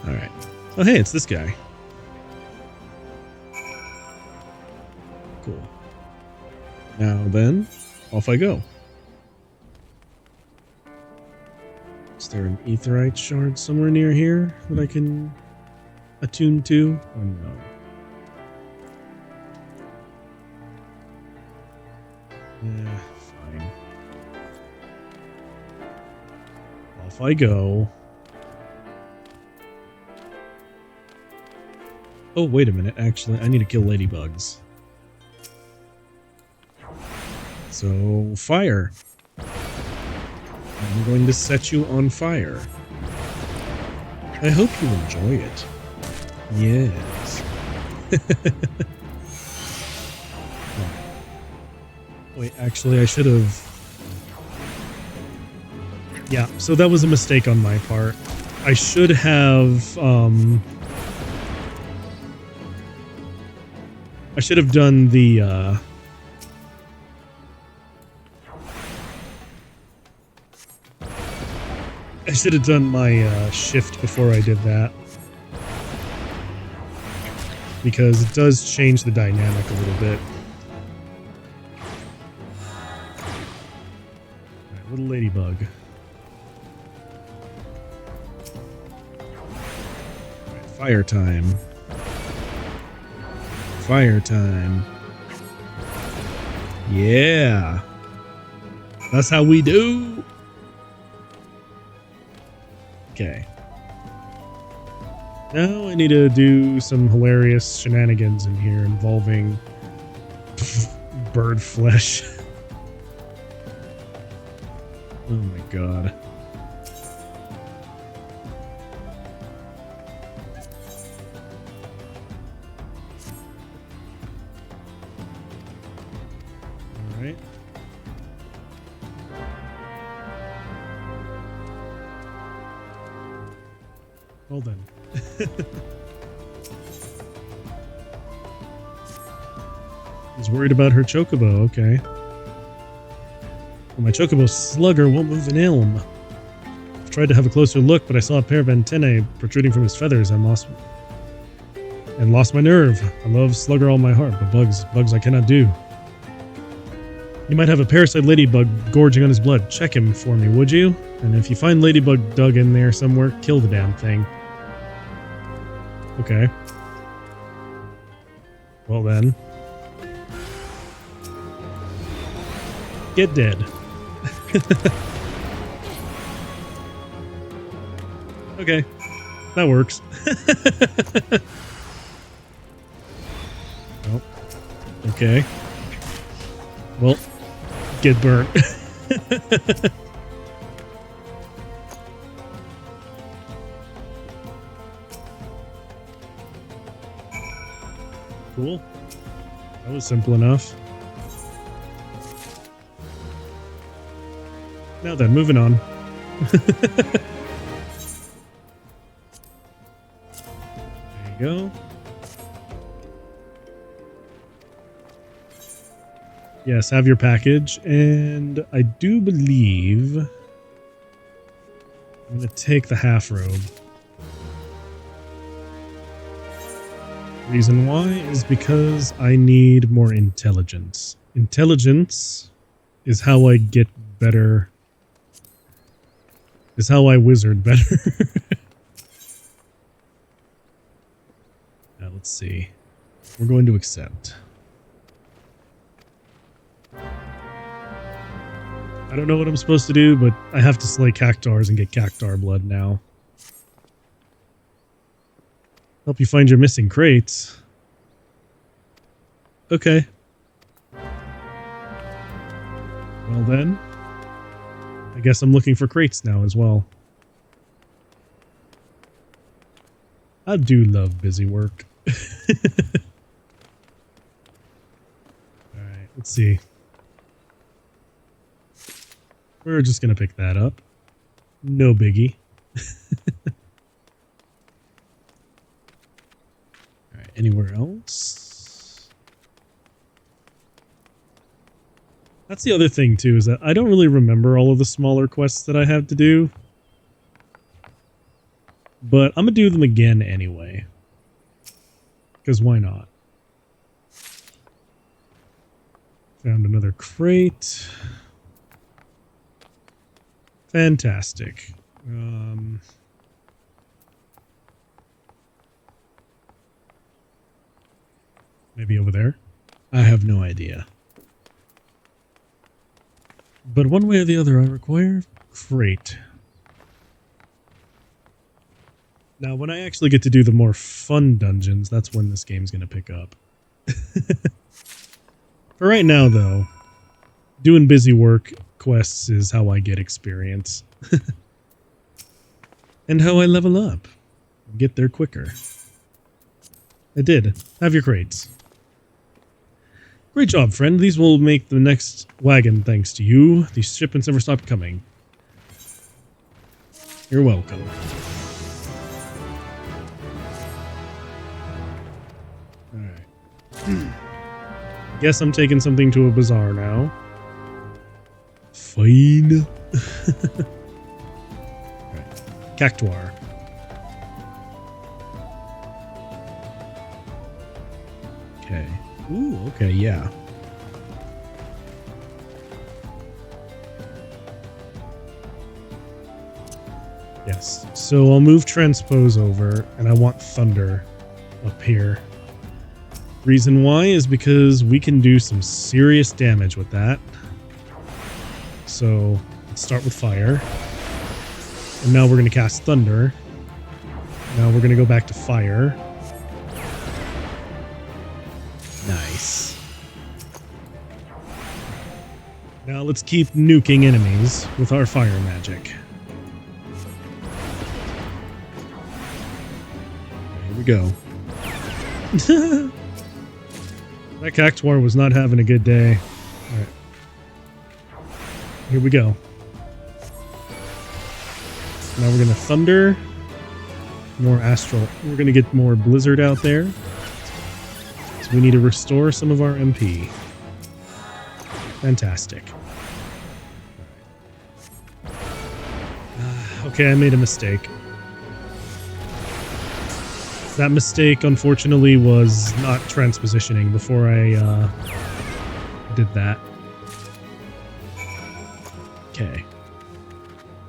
Alright. Oh hey, it's this guy. Cool. Now then, off I go. Is there an aetheryte shard somewhere near here that I can attune to? Or no? Yeah, fine. Off I go. Oh, wait a minute. Actually, I need to kill ladybugs. So, fire. I'm going to set you on fire. I hope you enjoy it. Yes. Wait, actually, I should have... Yeah, so that was a mistake on my part. I should have, I should have done the, I should have done my, shift before I did that. Because it does change the dynamic a little bit. Alright, little ladybug. Alright, fire time. Fire time. Yeah. That's how we do. Okay. Now I need to do some hilarious shenanigans in here involving bird flesh. Oh my god. Alright. Hold on. He's worried about her chocobo, okay. Well, my chocobo slugger won't move an elm. I've tried to have a closer look, but I saw a pair of antennae protruding from his feathers. I lost my nerve. I love slugger all my heart, but bugs I cannot do. You might have a parasite ladybug gorging on his blood. Check him for me, would you? And if you find ladybug dug in there somewhere, kill the damn thing. Okay. Well then. Get dead. Okay. That works. Oh. Okay. Well, get burnt. Cool. That was simple enough. Now then, moving on. There you go. Yes, have your package, and I do believe I'm going to take the half robe. Reason why is because I need more intelligence. Intelligence is how I get better. Is how I wizard better. Now let's see. We're going to accept. I don't know what I'm supposed to do, but I have to slay cactars and get cactar blood now. Help you find your missing crates. Okay. Well then. I guess I'm looking for crates now as well. I do love busy work. Alright, let's see. We're just gonna pick that up. No biggie. Alright, anywhere else? That's the other thing too, is that I don't really remember all of the smaller quests that I have to do. But I'm gonna do them again anyway. Because why not? Found another crate. Fantastic. Maybe over there? I have no idea. But one way or the other, I require crate. Now, when I actually get to do the more fun dungeons, that's when this game's going to pick up. For right now, though, doing busy work quests is how I get experience. And how I level up. Get there quicker. I did. Have your crates. Great job, friend. These will make the next wagon thanks to you. These shipments never stopped coming. You're welcome. Alright. Guess I'm taking something to a bazaar now. Fine. Alright. Cactuar. Okay. Ooh, okay, yeah. Yes. So I'll move transpose over, and I want thunder up here. Reason why is because we can do some serious damage with that. So let's start with fire. And now we're going to cast thunder. Now we're going to go back to fire. Nice. Now let's keep nuking enemies with our fire magic. Here we go. That Cactuar was not having a good day. Alright. Here we go. Now we're gonna thunder. More astral. We're gonna get more blizzard out there. So we need to restore some of our MP. Fantastic. Okay, I made a mistake. That mistake, unfortunately, was not transpositioning before I did that. Okay.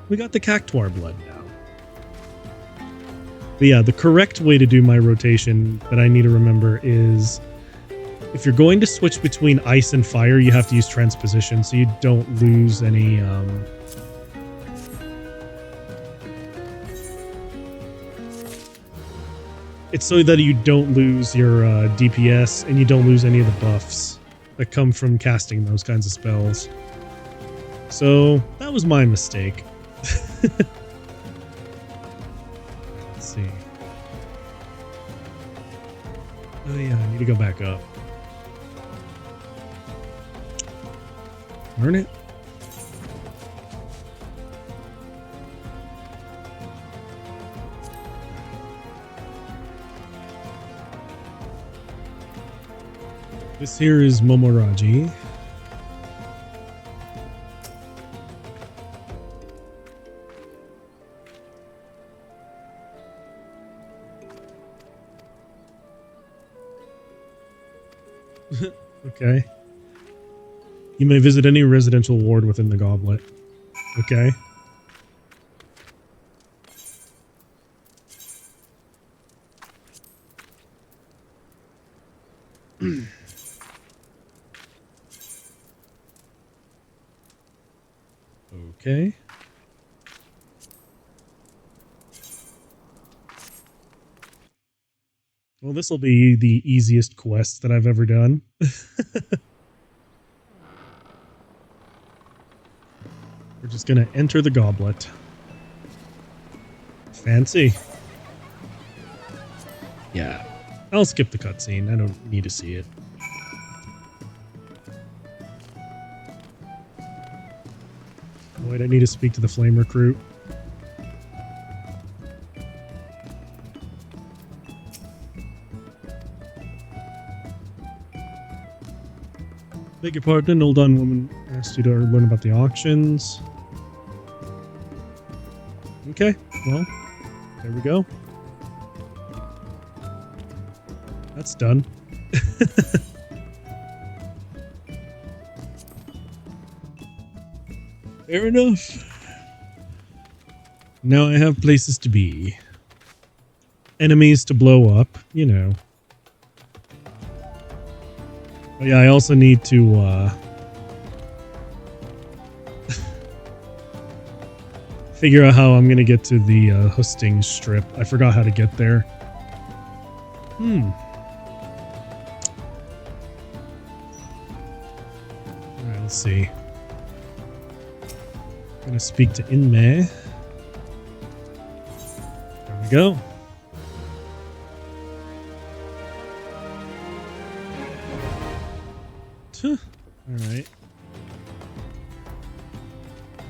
We got the Cactuar blood now. But yeah, the correct way to do my rotation that I need to remember is if you're going to switch between ice and fire, you have to use transposition so you don't lose any... It's so that you don't lose your DPS and you don't lose any of the buffs that come from casting those kinds of spells. So, that was my mistake. Let's see. Oh yeah, I need to go back up. Learn it. This here is Momoraji. Okay. You may visit any residential ward within the goblet. Okay. Okay. Well, this will be the easiest quest that I've ever done. We're just gonna enter the goblet. Fancy. Yeah. I'll skip the cutscene. I don't need to see it. Wait, I need to speak to the flame recruit. Beg your pardon, old on woman asked you to learn about the auctions. Okay, well, there we go. That's done. Fair enough. Now I have places to be. Enemies to blow up, you know. But yeah, I also need to figure out how I'm gonna get to the hustings strip. I forgot how to get there. Alright, let's see. I'm gonna speak to Inmei. There we go. Alright.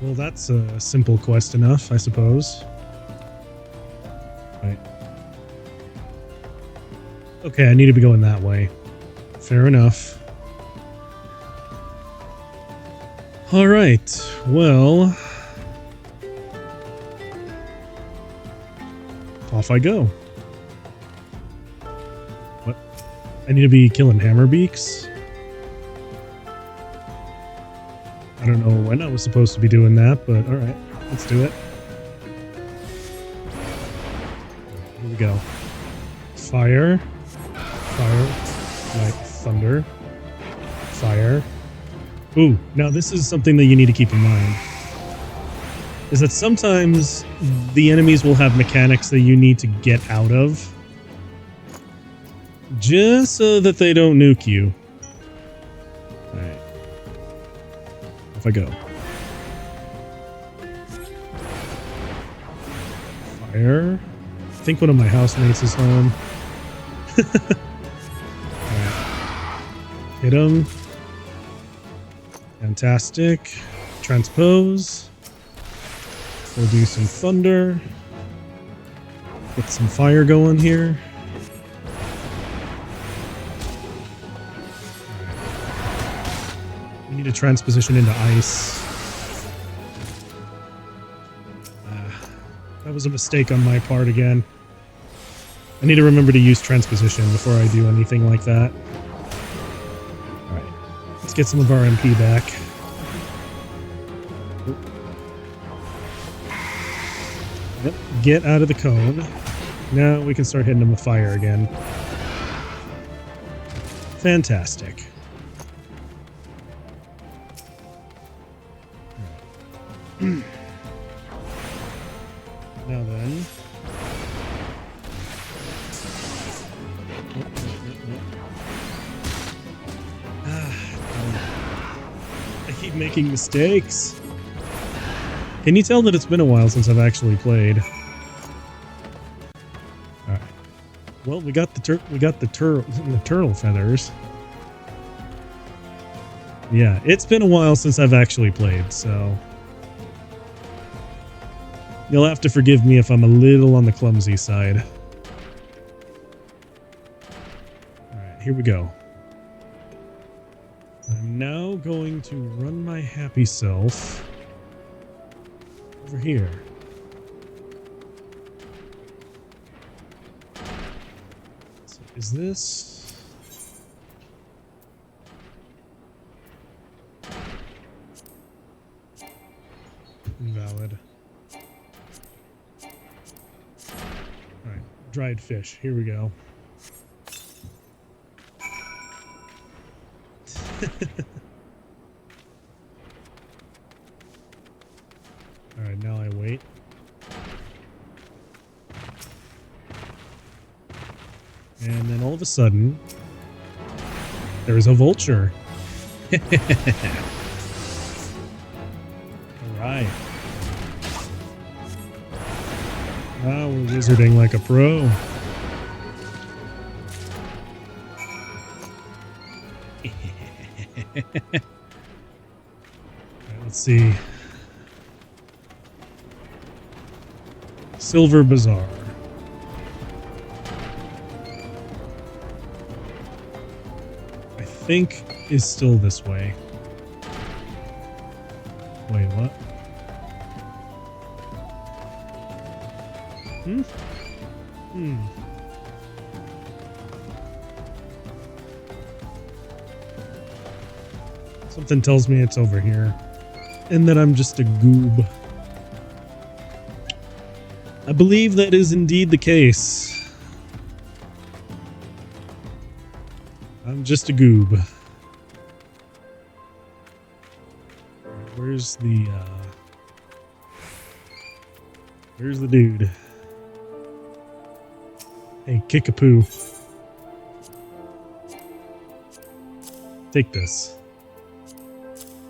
Well, that's a simple quest enough, I suppose. Right. Okay, I need to be going that way. Fair enough. Alright, well... off I go. What? I need to be killing hammerbeaks? I don't know when I was supposed to be doing that, but alright, let's do it. Here we go. Fire. Fire. Like thunder. Fire. Ooh, now this is something that you need to keep in mind. Is that sometimes the enemies will have mechanics that you need to get out of. Just so that they don't nuke you. Alright. Off I go. Fire. I think one of my housemates is home. Alright. Hit him. Fantastic. Transpose. We'll do some thunder. Get some fire going here. We need a transposition into ice. That was a mistake on my part again. I need to remember to use transposition before I do anything like that. Alright. Let's get some of our MP back. Yep, get out of the cone. Now we can start hitting them with fire again. Fantastic. Now then. I keep making mistakes. Can you tell that it's been a while since I've actually played? Alright. Well, we got the turtle feathers. Yeah, it's been a while since I've actually played, so you'll have to forgive me if I'm a little on the clumsy side. Alright, here we go. I'm now going to run my happy self over here. So is this... invalid. Alright, dried fish. Here we go. Alright, now I wait. And then all of a sudden, there's a vulture. Alright. Now we're wizarding like a pro. Alright, let's see. Silver Bazaar. I think is still this way. Wait, what? Something tells me it's over here. And that I'm just a goob. I believe that is indeed the case. I'm just a goob. Where's the, Where's the dude? Hey, Kickapoo. Take this.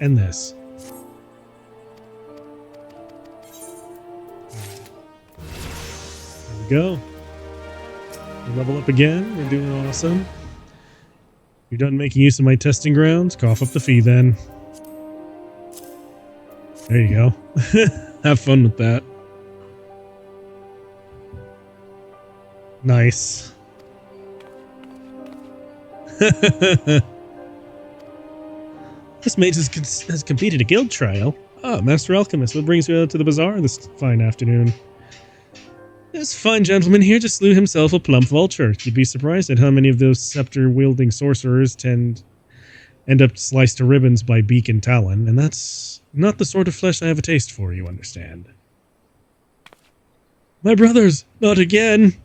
And this. There we go. We level up again. We're doing awesome. You're done making use of my testing grounds. Cough up the fee then. There you go. Have fun with that. Nice. This mage has completed a guild trial. Ah, Master Alchemist, what brings you out to the bazaar this fine afternoon? This fine gentleman here just slew himself a plump vulture. You'd be surprised at how many of those scepter-wielding sorcerers end up sliced to ribbons by beak and talon, and that's not the sort of flesh I have a taste for, you understand. My brothers, not again!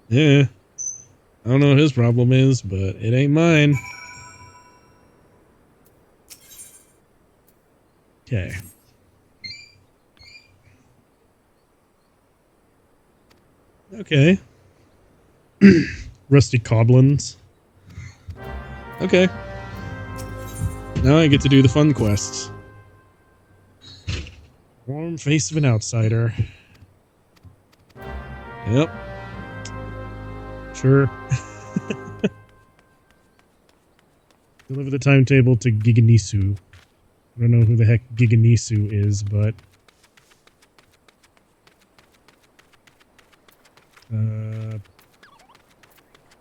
Yeah. I don't know what his problem is, but it ain't mine. Okay. Okay. Rusty Coblins. Okay. Now I get to do the fun quests. Warm face of an outsider. Yep. Sure. Deliver the timetable to Giganisu. I don't know who the heck Giganisu is, but...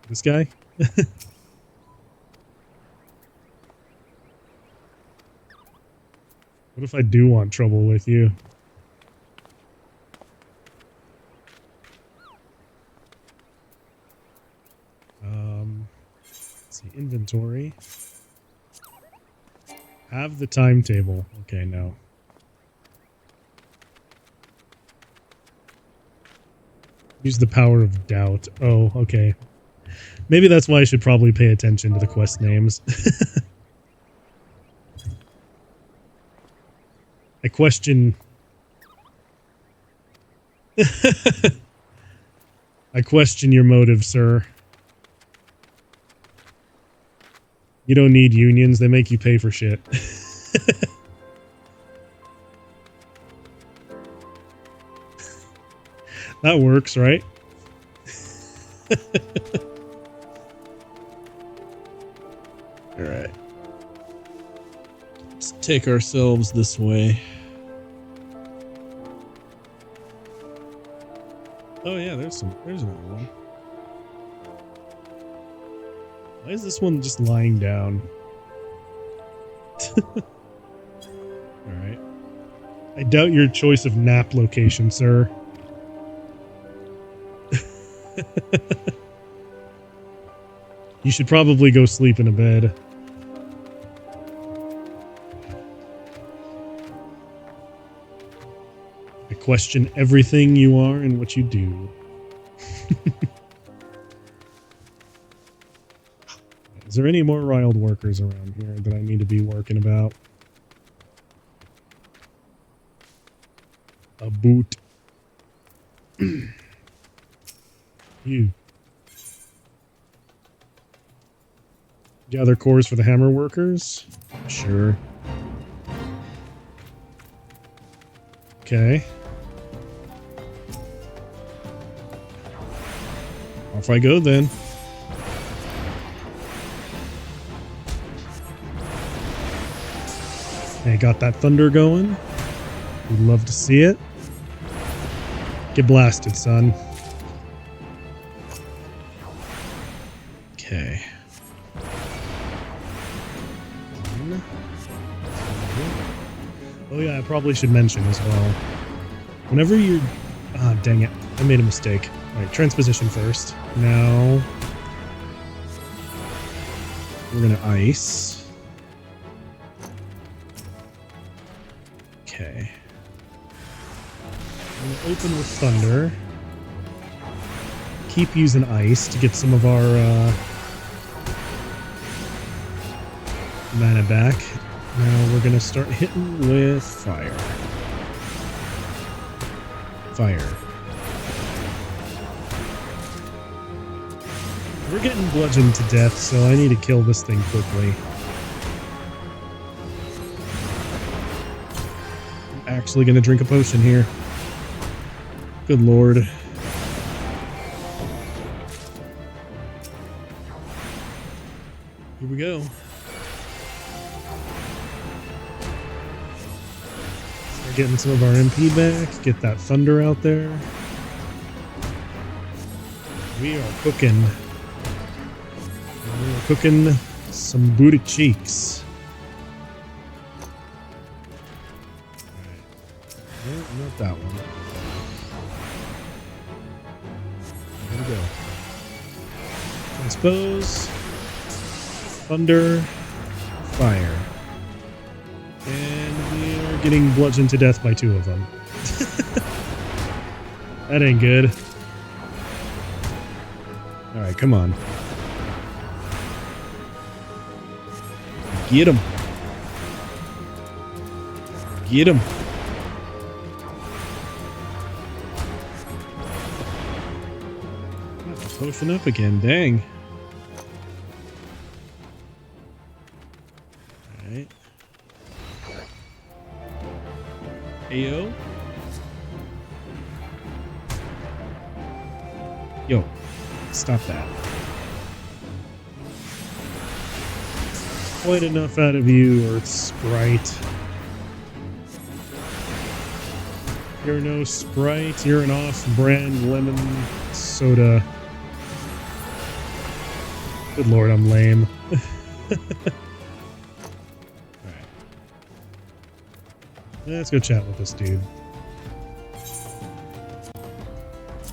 this guy? What if I do want trouble with you? Let's see, inventory. Have the timetable. Okay, no. Use the power of doubt. Oh, okay. Maybe that's why I should probably pay attention to the quest names. I question... I question your motive, sir. You don't need unions, they make you pay for shit. That works, right? Alright. Let's take ourselves this way. Oh yeah, there's another one. Why is this one just lying down? Alright. I doubt your choice of nap location, sir. You should probably go sleep in a bed. I question everything you are and what you do. Is there any more riled workers around here that I need to be working about? A boot. You. Gather cores for the hammer workers? Sure. Okay. Off I go then. Okay, got that thunder going. We'd love to see it. Get blasted, son. Okay. Oh yeah, I probably should mention as well. Whenever you're... Ah, dang it. I made a mistake. Alright, transposition first. Now... we're gonna ice. Okay. I'm gonna open with thunder. Keep using ice to get some of our mana back. Now we're going to start hitting with fire. Fire. We're getting bludgeoned to death, so I need to kill this thing quickly. I'm actually going to drink a potion here. Good lord. Here we go. Start getting some of our MP back. Get that thunder out there. We are cooking. We're cooking some booty cheeks. Alright. No, not that one. There we go. Transpose. Thunder. Fire. And we are getting bludgeoned to death by 2 of them. That ain't good. Alright, come on. Get him. Get him. Potion up again, dang. Alright. Ayo. Yo, stop that. Quite enough out of you, Earth Sprite. You're no Sprite, you're an off-brand lemon soda. Good lord, I'm lame. Alright. Let's go chat with this dude.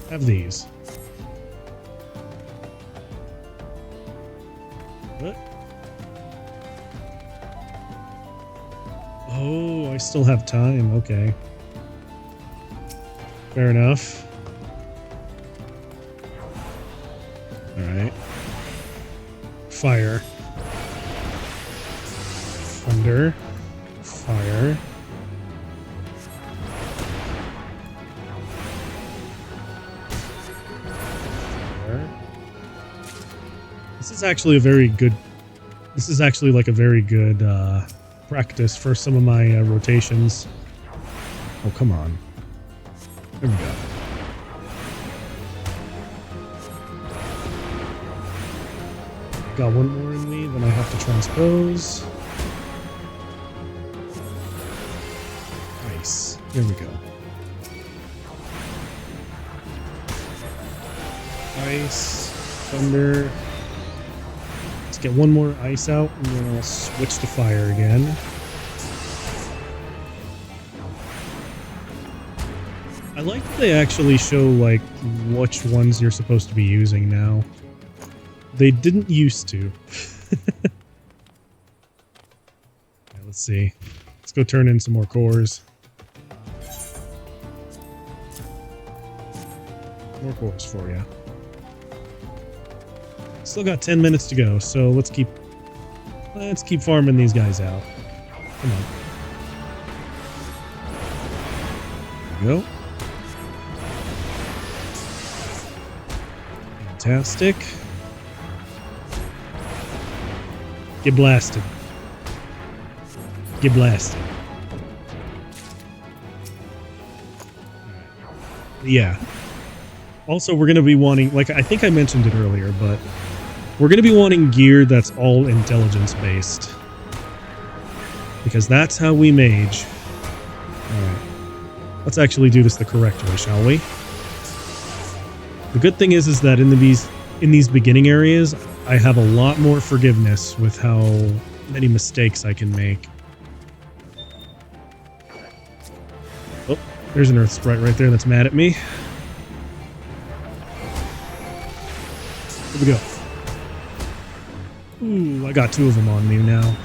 Have these. What? Oh, I still have time. Okay. Fair enough. Alright. Fire. Thunder. Fire. Fire. This is actually a very good... This is actually like a very good practice for some of my rotations. Oh, come on. There we go. Got one more in me, then I have to transpose. Nice. There we go. Ice, thunder. Let's get one more ice out, and then I'll switch to fire again. I like that they actually show, like, which ones you're supposed to be using now. They didn't used to. Right, let's see. Let's go turn in some more cores. More cores for you. Still got 10 minutes to go, so let's keep farming these guys out. Come on. There we go. Fantastic. Get blasted. Get blasted. Yeah. Also, we're going to be wanting, like, I think I mentioned it earlier, but we're going to be wanting gear that's all intelligence-based. Because that's how we mage. Alright. Let's actually do this the correct way, shall we? The good thing is that in these beginning areas, I have a lot more forgiveness with how many mistakes I can make. Oh, there's an Earth Sprite right there that's mad at me. Here we go. Ooh, I got 2 of them on me now.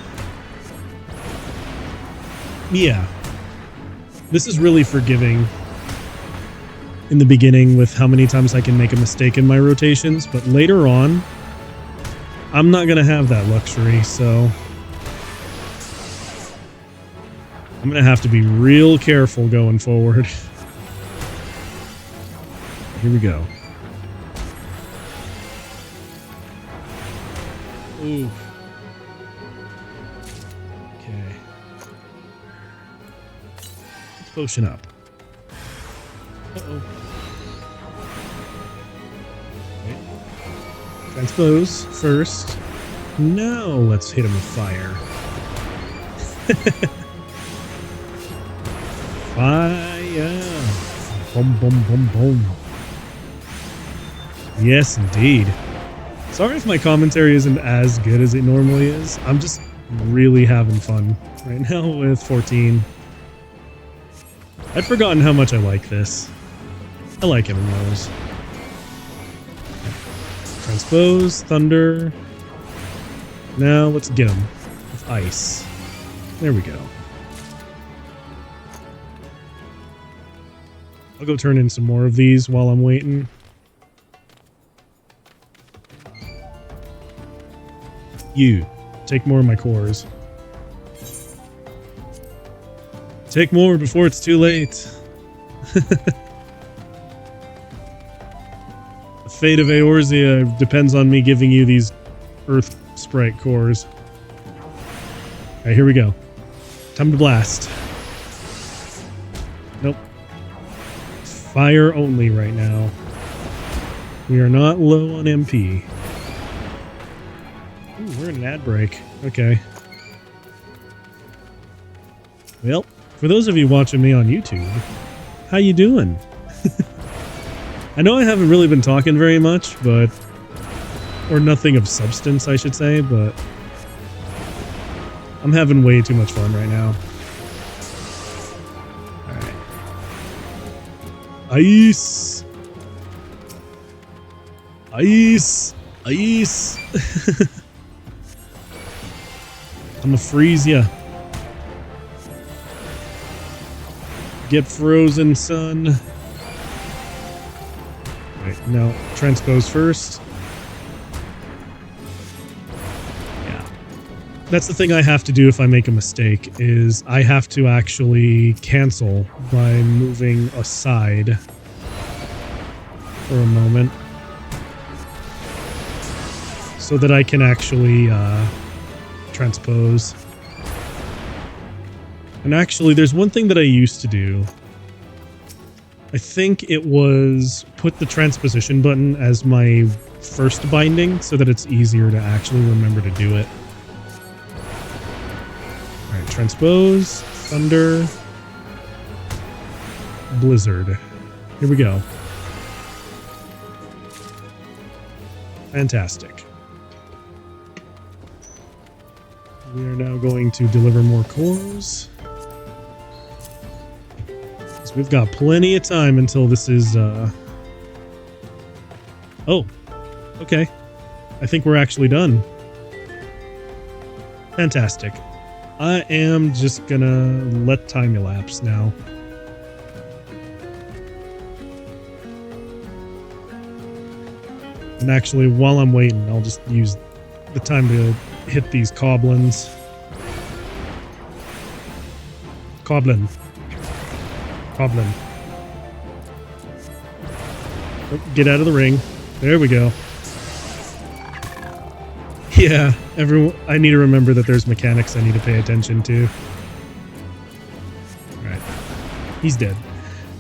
Yeah. This is really forgiving in the beginning with how many times I can make a mistake in my rotations, but later on, I'm not going to have that luxury, so I'm gonna have to be real careful going forward. Here we go. Ooh. Okay. Let's potion up. Uh-oh. Wait. Transpose first. Now let's hit him with fire. Fire! Boom, boom, boom, boom. Yes, indeed. Sorry if my commentary isn't as good as it normally is. I'm just really having fun right now with 14. I'd forgotten how much I like this. I like MMOs. Transpose, thunder. Now let's get him with ice. There we go. I'll go turn in some more of these while I'm waiting. You, take more of my cores. Take more before it's too late. The fate of Eorzea depends on me giving you these Earth Sprite cores. Alright, here we go. Time to blast. Nope. Fire only right now. We are not low on MP. Ooh, we're in an ad break. Okay. Well, for those of you watching me on YouTube, how you doing? I know I haven't really been talking very much, but... or nothing of substance, I should say, but... I'm having way too much fun right now. Alright. Ice! Ice! Ice! I'ma freeze ya. Get frozen, son. Right, now transpose first. Yeah. That's the thing I have to do if I make a mistake, is I have to actually cancel by moving aside for a moment. So that I can actually transpose. And actually, there's one thing that I used to do. I think it was put the transposition button as my first binding so that it's easier to actually remember to do it. Alright, transpose, thunder, blizzard. Here we go. Fantastic. We are now going to deliver more cores. So we've got plenty of time until this is, Oh, okay. I think we're actually done. Fantastic. I am just gonna let time elapse now. And actually, while I'm waiting, I'll just use the time to hit these goblins. Goblin. Goblin. Oh, get out of the ring. There we go. Yeah, everyone. I need to remember that there's mechanics I need to pay attention to. Alright. He's dead.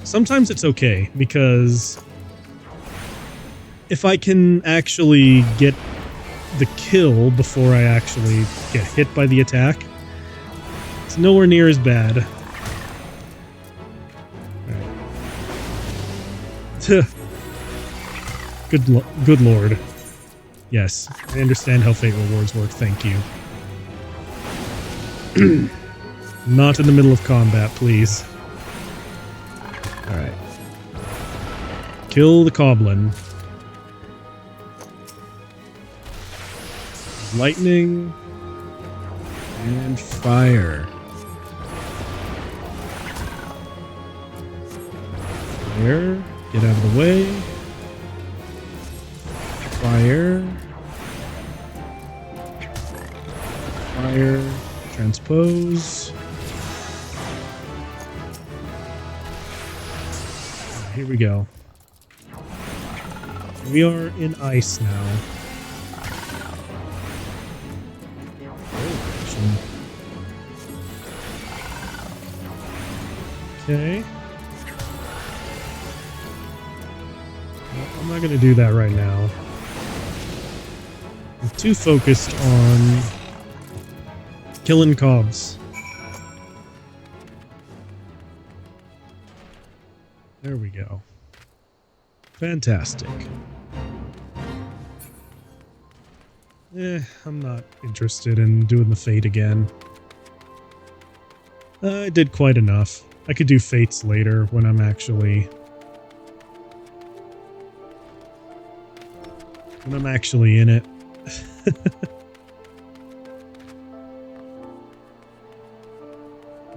Sometimes it's okay, because if I can actually get the kill before I actually get hit by the attack, it's nowhere near as bad. Right. Good lord. Yes, I understand how fate rewards work, thank you. Not in the middle of combat, please. Alright. Kill the goblin. Lightning and fire. Fire. Get out of the way. Fire. Fire. Transpose. Here we go. We are in ice now. Okay. Well, I'm not going to do that right now. I'm too focused on killing cobs. There we go. Fantastic. I'm not interested in doing the fate again. I did quite enough. I could do fates later when I'm actually in it.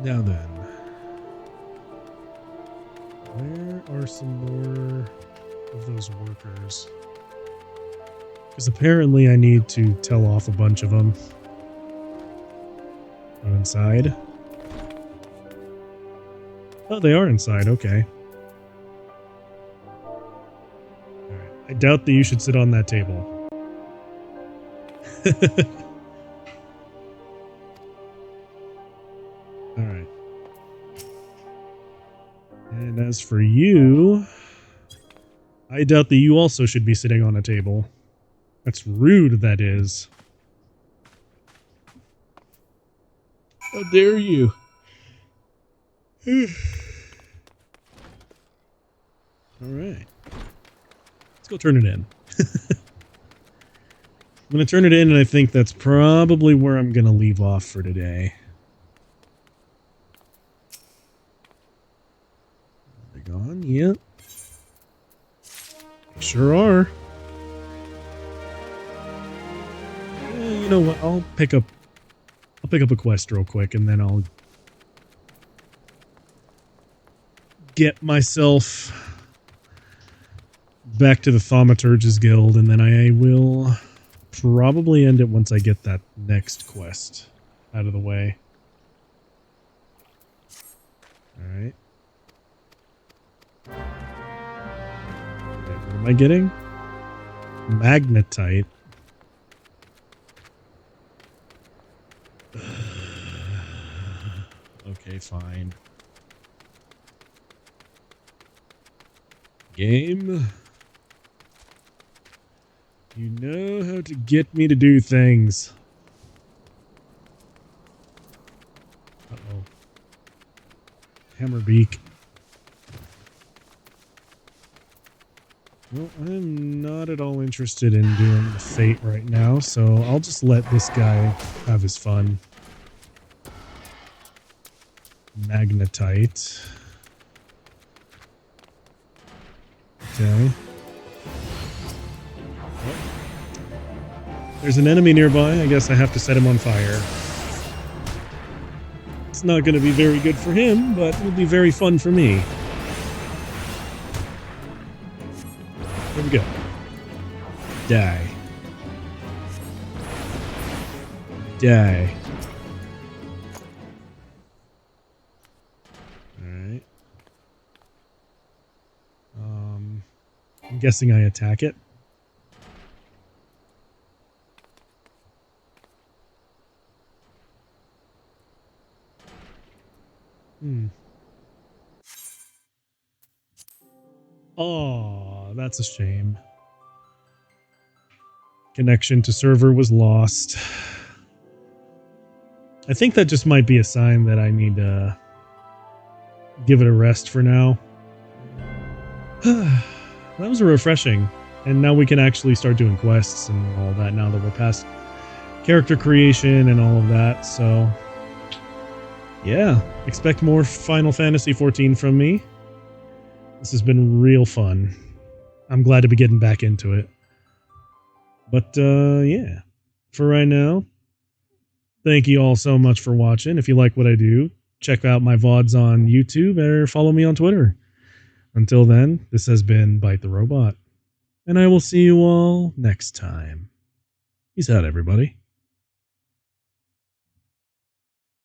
Now then, where are some more of those workers? Because apparently I need to tell off a bunch of them. Go inside. Oh, they are inside. Okay. Alright. I doubt that you should sit on that table. Alright. And as for you, I doubt that you also should be sitting on a table. That's rude, that is. How dare you? Alright. Let's go turn it in. I'm going to turn it in, and I think that's probably where I'm going to leave off for today. Are they gone? Yep. They sure are. You know what? I'll pick up a quest real quick, and then I'll get myself back to the Thaumaturge's Guild, and then I will probably end it once I get that next quest out of the way. Alright. What am I getting? Magnetite. Okay, fine. Game. You know how to get me to do things. Uh-oh. Hammerbeak. Well, I'm not at all interested in doing the fate right now, so I'll just let this guy have his fun. Magnetite. Okay. There's an enemy nearby. I guess I have to set him on fire. It's not going to be very good for him, but it'll be very fun for me. There we go. Die. Die. Alright. I'm guessing I attack it. Oh, that's a shame. Connection to server was lost. I think that just might be a sign that I need to give it a rest for now. That was refreshing. And now we can actually start doing quests and all that now that we're past character creation and all of that. So, yeah, expect more Final Fantasy XIV from me. This has been real fun. I'm glad to be getting back into it. But, yeah, for right now, thank you all so much for watching. If you like what I do, check out my VODs on YouTube or follow me on Twitter. Until then, this has been Bite the Robot, and I will see you all next time. Peace out, everybody.